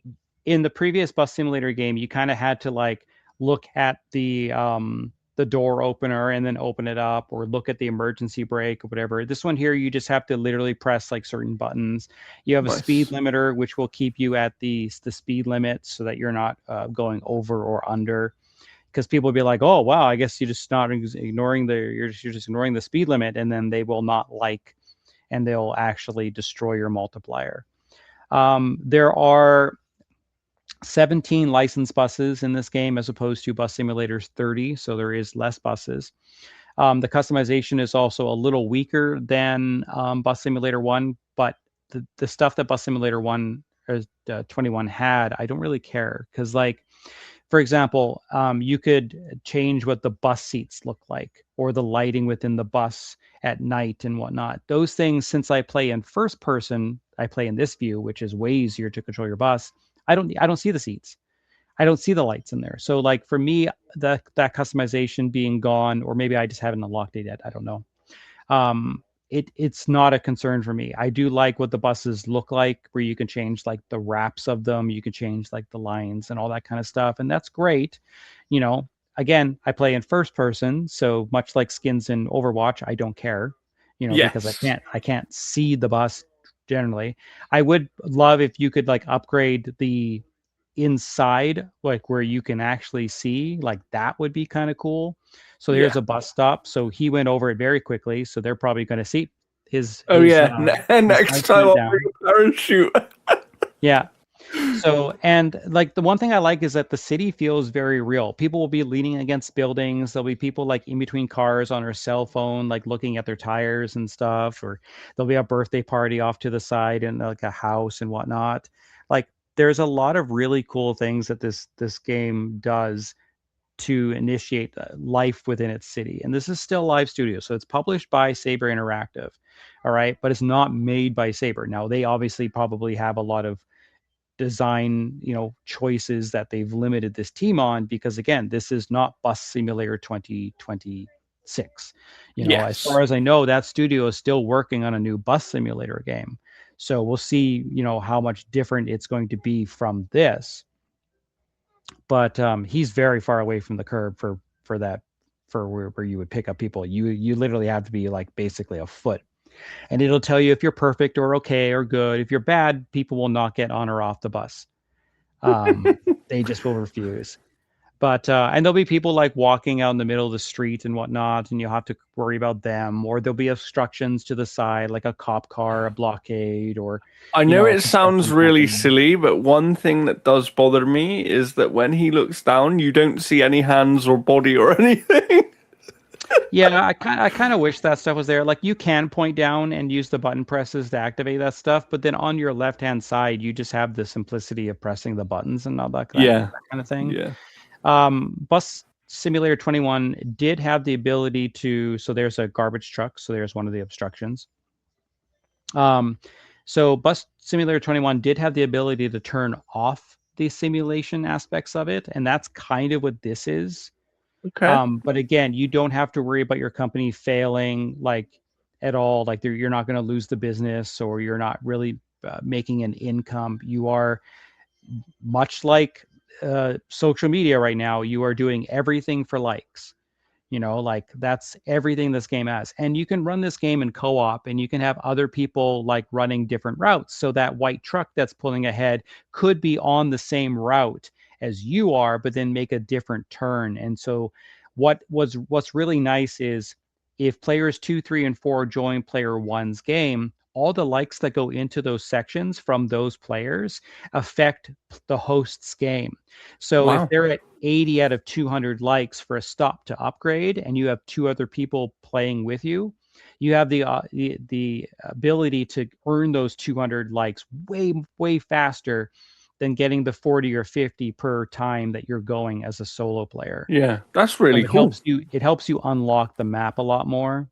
in the previous bus simulator game, you kind of had to like look at the door opener and then open it up, or look at the emergency brake or whatever. This one here, you just have to literally press like certain buttons. You have a speed limiter, which will keep you at the speed limit so that you're not going over or under. Because people will be like, "Oh, wow, I guess you're just not ignoring you're just ignoring the speed limit," and then they will not and they'll actually destroy your multiplier. There are 17 licensed buses in this game, as opposed to Bus Simulator's 30, so there is less buses. The customization is also a little weaker than Bus Simulator 1, but the stuff that Bus Simulator 1 or 21 had, I don't really care, because like, for example, you could change what the bus seats look like, or the lighting within the bus at night and whatnot. Those things, since I play in first person, I play in this view, which is way easier to control your bus. I don't see the seats. I don't see the lights in there. So like for me, that customization being gone, or maybe I just haven't unlocked it yet, I don't know. It's not a concern for me. I do like what the buses look like, where you can change like the wraps of them, you can change like the lines and all that kind of stuff, and that's great. Again, I play in first person, so much like skins in Overwatch, I don't care, because I can't see the bus generally. I would love if you could like upgrade the inside, like where you can actually see, like that would be kind of cool. So here's a bus stop. So he went over it very quickly. So they're probably going to see his. Next time I'll bring a parachute. Yeah. So, and like the one thing I like is that the city feels very real. People will be leaning against buildings. There'll be people like in between cars on their cell phone, like looking at their tires and stuff, or there'll be a birthday party off to the side in like a house and whatnot. Like there's a lot of really cool things that this game does to initiate life within its city. And this is still live studio. So it's published by Saber Interactive. All right. But it's not made by Saber. Now they obviously probably have a lot of design choices that they've limited this team on, because again, this is not Bus Simulator 2026. As far as I know, that studio is still working on a new Bus Simulator game, so we'll see how much different it's going to be from this. But he's very far away from the curb for where you would pick up people. You literally have to be like basically a foot, and it'll tell you if you're perfect or okay or good. If you're bad, people will not get on or off the bus. They just will refuse. But and there'll be people like walking out in the middle of the street and whatnot, and you'll have to worry about them. Or there'll be obstructions to the side, like a cop car, a blockade, or I know it sounds really silly, but one thing that does bother me is that when he looks down, you don't see any hands or body or anything. Yeah, I kind of wish that stuff was there. Like you can point down and use the button presses to activate that stuff, but then on your left-hand side, you just have the simplicity of pressing the buttons and all that, kind of thing. Yeah. Simulator 21 did have the ability to, so there's a garbage truck, so there's one of the obstructions. So Bus Simulator 21 did have the ability to turn off the simulation aspects of it, and that's kind of what this is. Okay. But again, you don't have to worry about your company failing like at all. Like you're not going to lose the business, or you're not really making an income. You are much like social media right now. You are doing everything for likes. Like that's everything this game has. And you can run this game in co-op, and you can have other people like running different routes. So that white truck that's pulling ahead could be on the same route as you are, but then make a different turn. And so what's really nice is if players 2, 3, and 4 join player 1's game, all the likes that go into those sections from those players affect the host's game. So if Wow. they're at 80 out of 200 likes for a stop to upgrade, and you have 2 other people playing with you, you have the ability to earn those 200 likes way faster than getting the 40 or 50 per time that you're going as a solo player. Yeah, that's So really cool. it helps you unlock the map a lot more.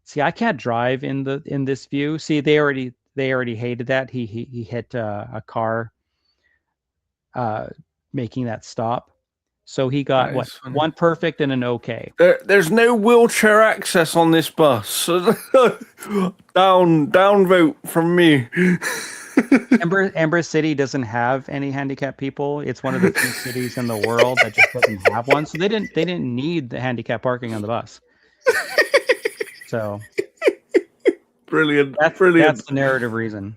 See, I can't drive in this view. See, they already hated that. He hit a car making that stop. So he got That what, is funny. one perfect and an okay. There's no wheelchair access on this bus. Down vote from me. Ember City doesn't have any handicapped people. It's one of the few cities in the world that just doesn't have one. So they didn't need the handicap parking on the bus. So Brilliant, that's brilliant. the narrative reason.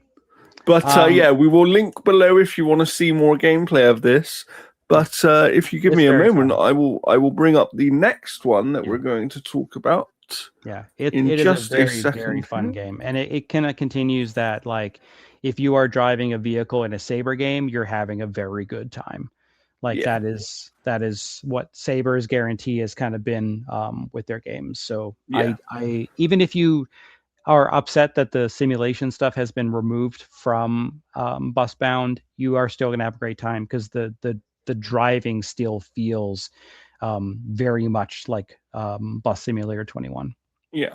But yeah, we will link below if you want to see more gameplay of this. But if you give It's me a very moment, fun. I will bring up the next one that we're going to talk about. Yeah, it In is a just a very, very second. fun game. And it kind of continues that, like, if you are driving a vehicle in a Saber game, you're having a very good time. Like Yeah, that is what Saber's guarantee has kind of been with their games. So yeah, I even if you are upset that the simulation stuff has been removed from Busbound, you are still gonna have a great time because the driving still feels very much like Bus Simulator 21. yeah.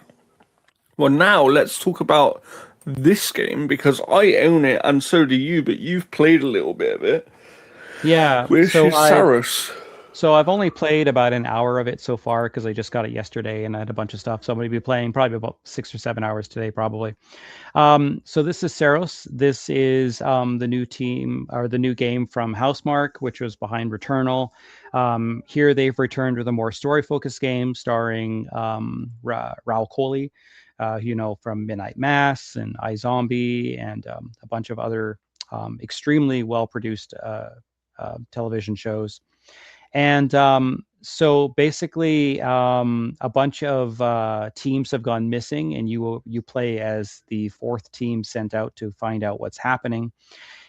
Well, now let's talk about this game because I own it and so do you, but you've played a little bit of it, Yeah, which is Saros. so I've only played about an hour of it so far because I just got it yesterday and I had a bunch of stuff. So I'm going to be playing probably about 6 or 7 hours today, probably. So this is Saros. This is the new team or the new game from Housemarque, which was behind Returnal. Here they've returned with a more story-focused game starring Raul Coley, from Midnight Mass and iZombie and a bunch of other extremely well-produced television shows. And so basically, a bunch of teams have gone missing, and you play as the 4th team sent out to find out what's happening.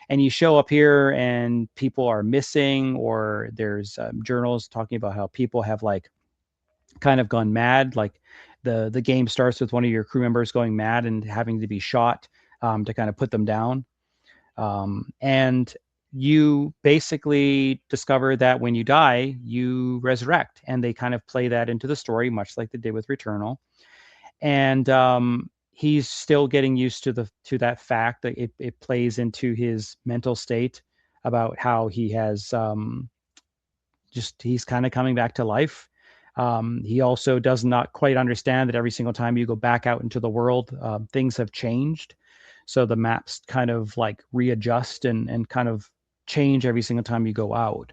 And you show up here, and people are missing, or there's journals talking about how people have like kind of gone mad. Like the game starts with one of your crew members going mad and having to be shot to kind of put them down. And you basically discover that when you die, you resurrect, and they kind of play that into the story, much like they did with Returnal. And he's still getting used to that fact that it plays into his mental state about how he has he's kind of coming back to life. He also does not quite understand that every single time you go back out into the world, things have changed. So the maps kind of like readjust and kind of change every single time you go out.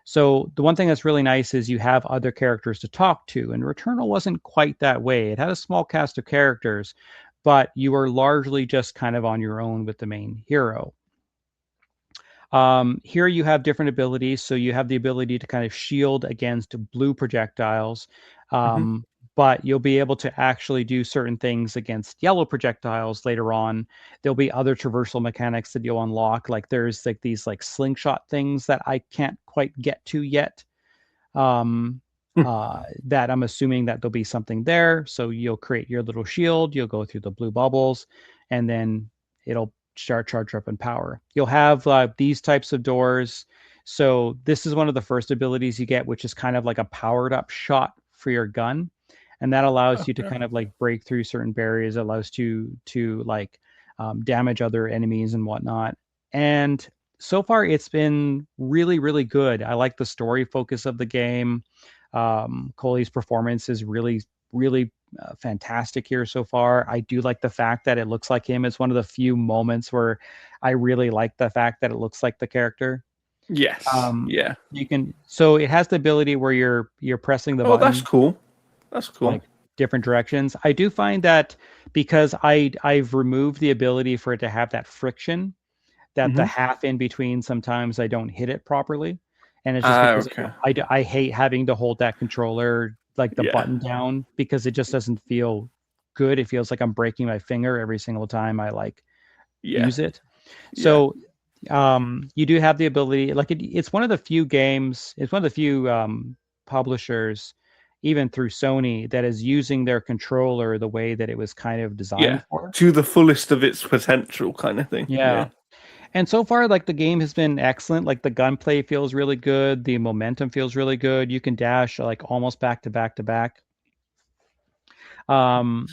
So the one thing that's really nice is you have other characters to talk to, and Returnal wasn't quite that way. It had a small cast of characters, but you were largely just kind of on your own with the main hero. Here you have different abilities. So you have the ability to kind of shield against blue projectiles, Mhm. but you'll be able to actually do certain things against yellow projectiles later on. There'll be other traversal mechanics that you'll unlock. Like there's like these like slingshot things that I can't quite get to yet. Um, that I'm assuming that there'll be something there. So you'll create your little shield, you'll go through the blue bubbles, and then it'll start charge up in power. You'll have these types of doors. So this is one of the first abilities you get, which is kind of like a powered up shot for your gun. And that allows you to kind of like break through certain barriers, allows to like damage other enemies and whatnot. And so far, it's been really, really good. I like the story focus of the game. Coley's performance is really, really fantastic here so far. I do like the fact that it looks like him. It's one of the few moments where I really like the fact that it looks like the character. Yes. Yeah. You can, so it has the ability where you're pressing the Oh, that's button cool. That's cool. like different directions. I do find that because I've removed the ability for it to have that friction, that the half in between, sometimes I don't hit it properly. And it's just because Okay. I hate having to hold that controller, like the Yeah. button down, because it just doesn't feel good. It feels like I'm breaking my finger every single time I like Yeah. use it. Yeah. So you do have the ability, like it's one of the few games, it's one of the few publishers, even through Sony, that is using their controller the way that it was kind of Yeah. designed for. To the fullest of its potential, kind of thing. Yeah. Yeah. And so far, like the game has been excellent. Like the gunplay feels really good. The momentum feels really good. You can dash like almost back to back to back. And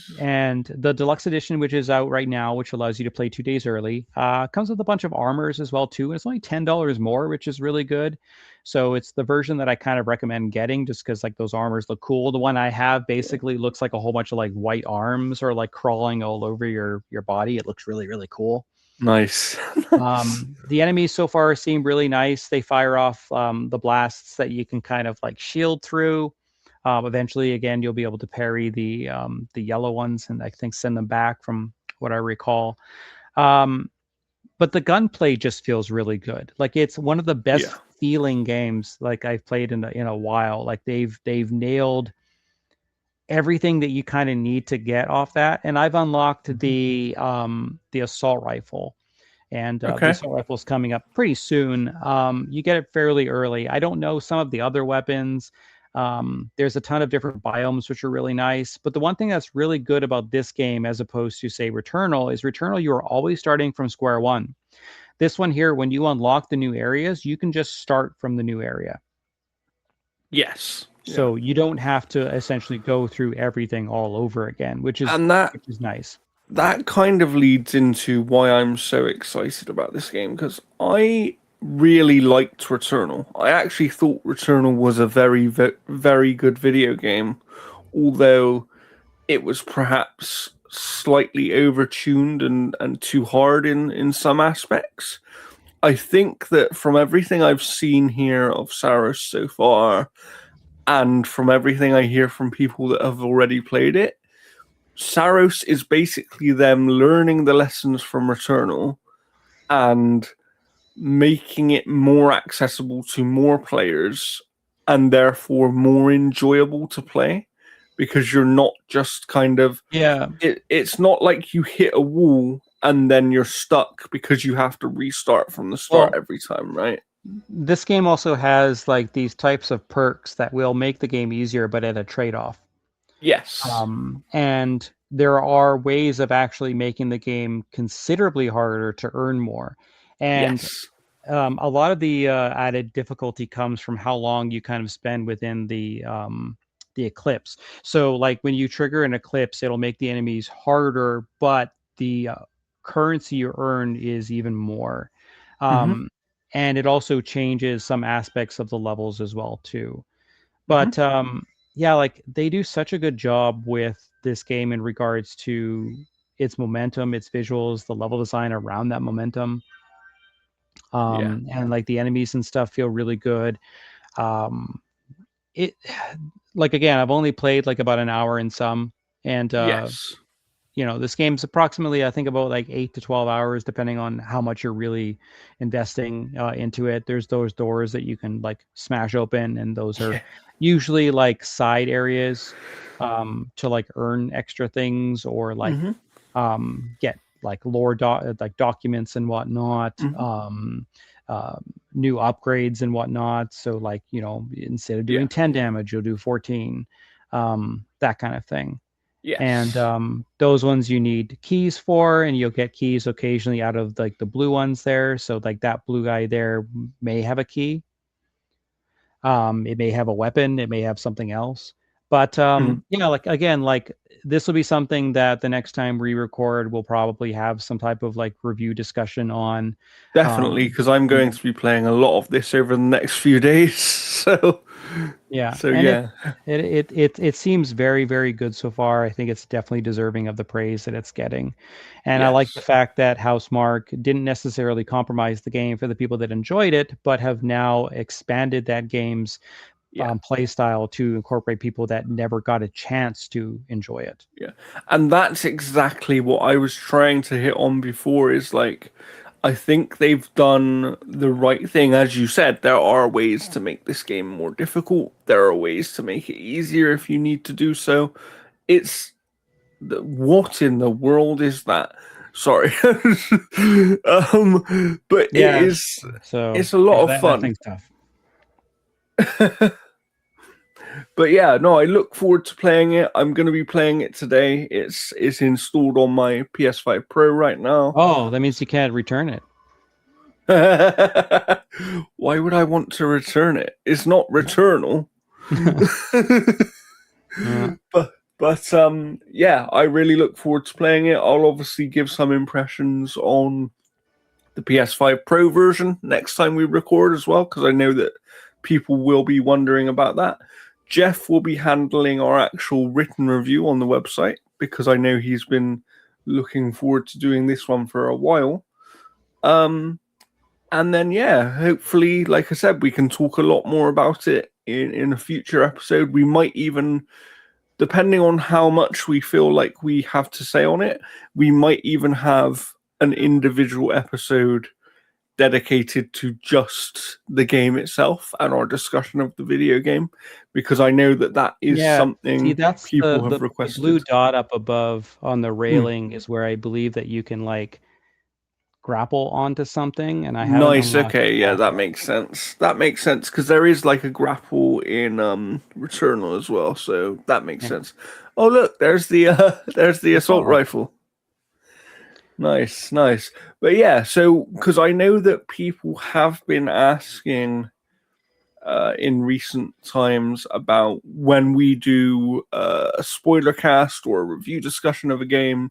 the deluxe edition, which is out right now, which allows you to play 2 days early, comes with a bunch of armors as well too. And it's only $10 more, which is really good. So it's the version that I kind of recommend getting, just because like those armors look cool. The one I have basically looks like a whole bunch of like white arms or like crawling all over your body. It looks really, really cool. Nice. Nice. The enemies so far seem really nice. They fire off the blasts that you can kind of like shield through. Eventually, again, you'll be able to parry the yellow ones, and I think send them back from what I recall. But the gunplay just feels really good. Like it's one of the best Yeah. feeling games like I've played in a while. Like they've nailed everything that you kind of need to get off that. And I've unlocked the assault rifle, and the Okay. assault rifle is coming up pretty soon. You get it fairly early. I don't know some of the other weapons. There's a ton of different biomes, which are really nice. But the one thing that's really good about this game, as opposed to, say, Returnal, is Returnal, you are always starting from square one. This one here, when you unlock the new areas, you can just start from the new area. Yes. Yeah. So you don't have to essentially go through everything all over again, which is And nice. that kind of leads into why I'm so excited about this game, because I really liked Returnal. I actually thought Returnal was a very, very good video game, although it was perhaps slightly overtuned and too hard in some aspects. I think that from everything I've seen here of Saros so far, and from everything I hear from people that have already played it, Saros is basically them learning the lessons from Returnal and making it more accessible to more players and therefore more enjoyable to play, because you're not just kind of it's not like you hit a wall and then you're stuck because you have to restart from the start Well, every time, right? this game also has like these types of perks that will make the game easier, but at a trade-off. Yes. And there are ways of actually making the game considerably harder to earn more. And Yes. a lot of the added difficulty comes from how long you kind of spend within the eclipse. So, like when you trigger an eclipse, it'll make the enemies harder, but the currency you earn is even more. Mm-hmm. And it also changes some aspects of the levels as well too. Mm-hmm. But yeah, like they do such a good job with this game in regards to its momentum, its visuals, the level design around that momentum. Yeah. And like the enemies and stuff feel really good. Um, it like again, I've only played like about an hour in some, and Yes. this game's approximately, I think, about like 8 to 12 hours, depending on how much you're really investing into it. There's those doors that you can like smash open, and those are Yeah. usually like side areas to like earn extra things or like Mm-hmm. get like like documents and whatnot, Mm-hmm. uh, new upgrades and whatnot. So like, instead of Yeah. doing 10 damage, you'll do 14, that kind of thing. Yes. And those ones you need keys for, and you'll get keys occasionally out of like the blue ones there. So like that blue guy there may have a key. It may have a weapon, it may have something else. But like again, like this will be something that the next time we record, we'll probably have some type of like review discussion on. Definitely, because I'm going to be playing a lot of this over the next few days. Yeah, So and yeah. it seems very, very good so far. I think it's definitely deserving of the praise that it's getting. And I like the Yes. fact that Housemark didn't necessarily compromise the game for the people that enjoyed it, but have now expanded that game's play style to incorporate people that never got a chance to enjoy it. Yeah. And that's exactly what I was trying to hit on before, is like, I think they've done the right thing. As you said, there are ways to make this game more difficult. There are ways to make it easier if you need to do so. It's what in the world is that? Sorry. But it is, So it's a lot of that fun. thing's tough. But yeah, no, I look forward to playing it. I'm going to be playing it today. It's installed on my PS5 Pro right now. Oh, that means you can't return it. Why would I want to return it? It's not returnal. Yeah. But yeah, I really look forward to playing it. I'll obviously give some impressions on the PS5 Pro version next time we record as well, because I know that people will be wondering about that. Jeff will be handling our actual written review on the website, because I know he's been looking forward to doing this one for a while. And then, yeah, hopefully, like I said, we can talk a lot more about it in a future episode. We might even, depending on how much we feel like we have to say on it, we might even have an individual episode dedicated to just the game itself and our discussion of the video game, because I know that is something that's people have requested. The blue dot up above on the railing is where I believe that you can like grapple onto something, and I haven't. Nice. Okay, yeah, that makes sense. That makes sense, because there is like a grapple in Returnal as well, so that makes sense. Oh look, there's the assault rifle. Nice. But yeah, so because I know that people have been asking in recent times about when we do a spoiler cast or a review discussion of a game,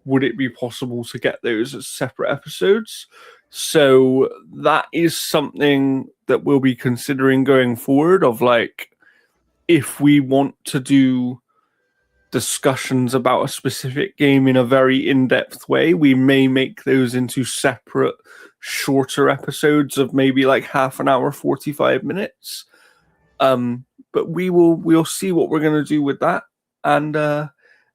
would it be possible to get those as separate episodes? So that is something that we'll be considering going forward, of like, if we want to do discussions about a specific game in a very in-depth way, we may make those into separate, shorter episodes of maybe like half an hour, 45 minutes. But we'll see what we're going to do with that. And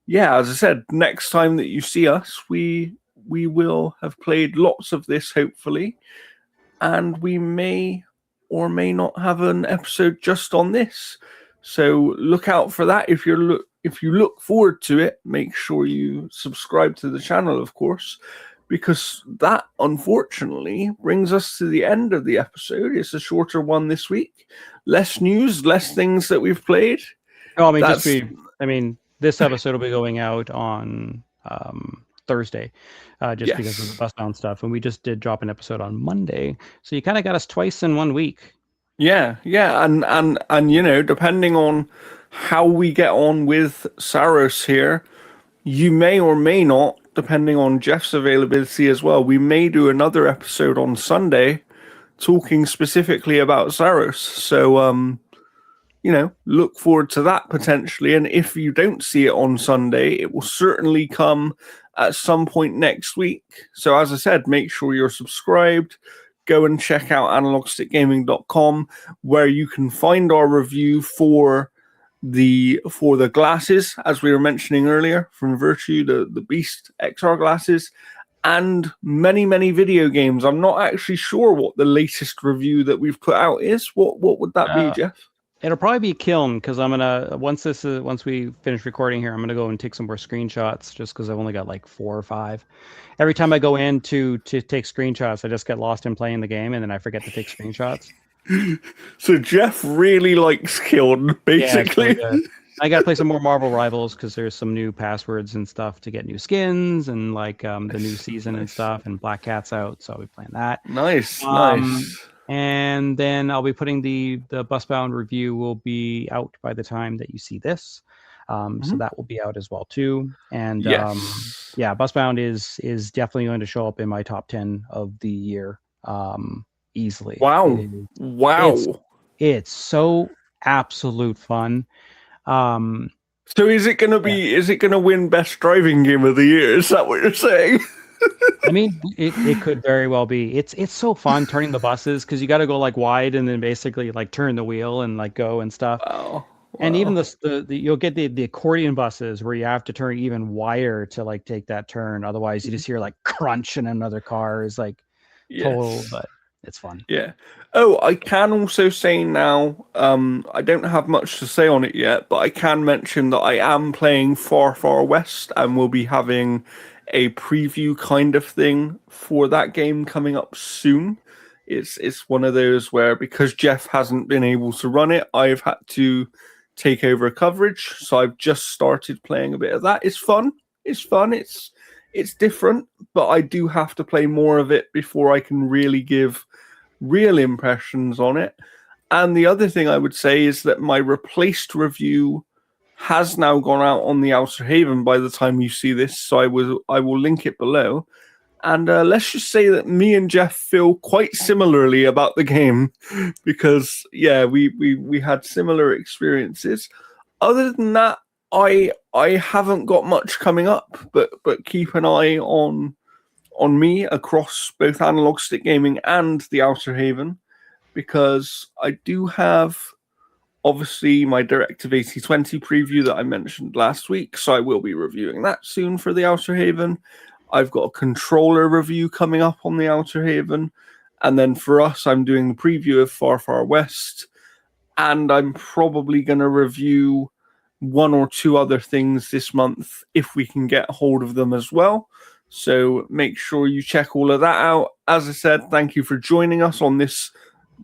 yeah, as I said, next time that you see us, we will have played lots of this, hopefully, and we may or may not have an episode just on this. So look out for that. If you look forward to it, make sure you subscribe to the channel, of course, because that unfortunately brings us to the end of the episode. It's a shorter one this week. Less news, less things that we've played. Oh, I mean, this episode will be going out on Thursday, just because of the bus-bound stuff, and we just did drop an episode on Monday, so you kind of got us twice in 1 week. Yeah, and you know, depending on how we get on with Saros here, you may or may not, depending on Jeff's availability as well, we may do another episode on Sunday talking specifically about Saros. So you know, look forward to that potentially. And if you don't see it on Sunday, it will certainly come at some point next week. So as I said, make sure you're subscribed. Go and check out analogstickgaming.com, where you can find our review for the glasses, as we were mentioning earlier, from Virtue, the Beast XR glasses, and many video games. I'm not actually sure what the latest review that we've put out is. What would that be, Jeff? It'll probably be Kiln, because I'm gonna once we finish recording here, I'm gonna go and take some more screenshots, just because I've only got like 4 or 5. Every time I go in to take screenshots, I just get lost in playing the game, and then I forget to take screenshots. So Jeff really likes Kiln, basically. Yeah, I got to play some more Marvel Rivals because there's some new passwords and stuff to get new skins and like the new season and stuff, and Black Cat's out, so I'll be playing that. Nice. And then I'll be putting the Busbound review will be out by the time that you see this. So that will be out as well too. And yeah, Busbound is definitely going to show up in my top 10 of the year easily. Wow. It's so absolute fun. So is it gonna be? Is it gonna win best driving game of the year? Is that what you're saying? I mean, it could very well be. It's so fun turning the buses because you got to go like wide and then basically like turn the wheel and like go and stuff. Wow. And even the you'll get the accordion buses where you have to turn even wider to like take that turn. Otherwise, you just hear like crunch and another car is like total. But it's fun. Yeah. Oh, I can also say now, I don't have much to say on it yet, but I can mention that I am playing Far Far West and we'll be having a preview kind of thing for that game coming up soon. It's one of those where because Jeff hasn't been able to run it, I've had to take over coverage. So I've just started playing a bit of that. It's fun. It's different, but I do have to play more of it before I can really give real impressions on it. And the other thing I would say is that my replaced review has now gone out on the Outer Haven by the time you see this, so I will link it below. And let's just say that me and Jeff feel quite similarly about the game because we had similar experiences. Other than that, I haven't got much coming up, but keep an eye on me across both Analog Stick Gaming and the Outer Haven, because I do have obviously my Directive 8020 preview that I mentioned last week, so I will be reviewing that soon for the Outer Haven. I've got a controller review coming up on the Outer Haven, and then for us, I'm doing the preview of Far Far West, and I'm probably going to review one or two other things this month if we can get hold of them as well. So make sure you check all of that out. As I said, thank you for joining us on this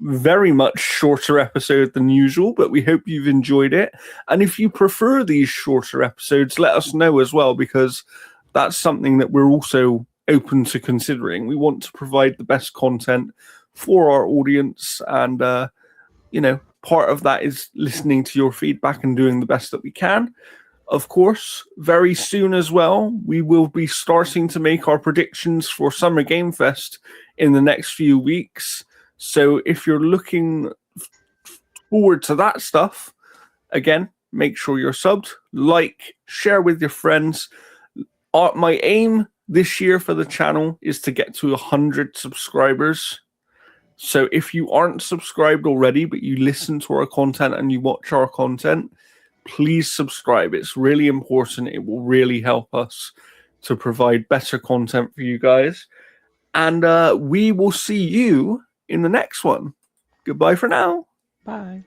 very much shorter episode than usual, but we hope you've enjoyed it. And if you prefer these shorter episodes, let us know as well, because that's something that we're also open to considering. We want to provide the best content for our audience, and part of that is listening to your feedback and doing the best that we can. Of course, very soon as well, we will be starting to make our predictions for Summer Game Fest in the next few weeks. So if you're looking forward to that stuff, again, make sure you're subbed, like, share with your friends. My aim this year for the channel is to get to 100 subscribers. So if you aren't subscribed already, but you listen to our content and you watch our content, please subscribe. It's really important. It will really help us to provide better content for you guys. And we will see you in the next one. Goodbye for now. Bye.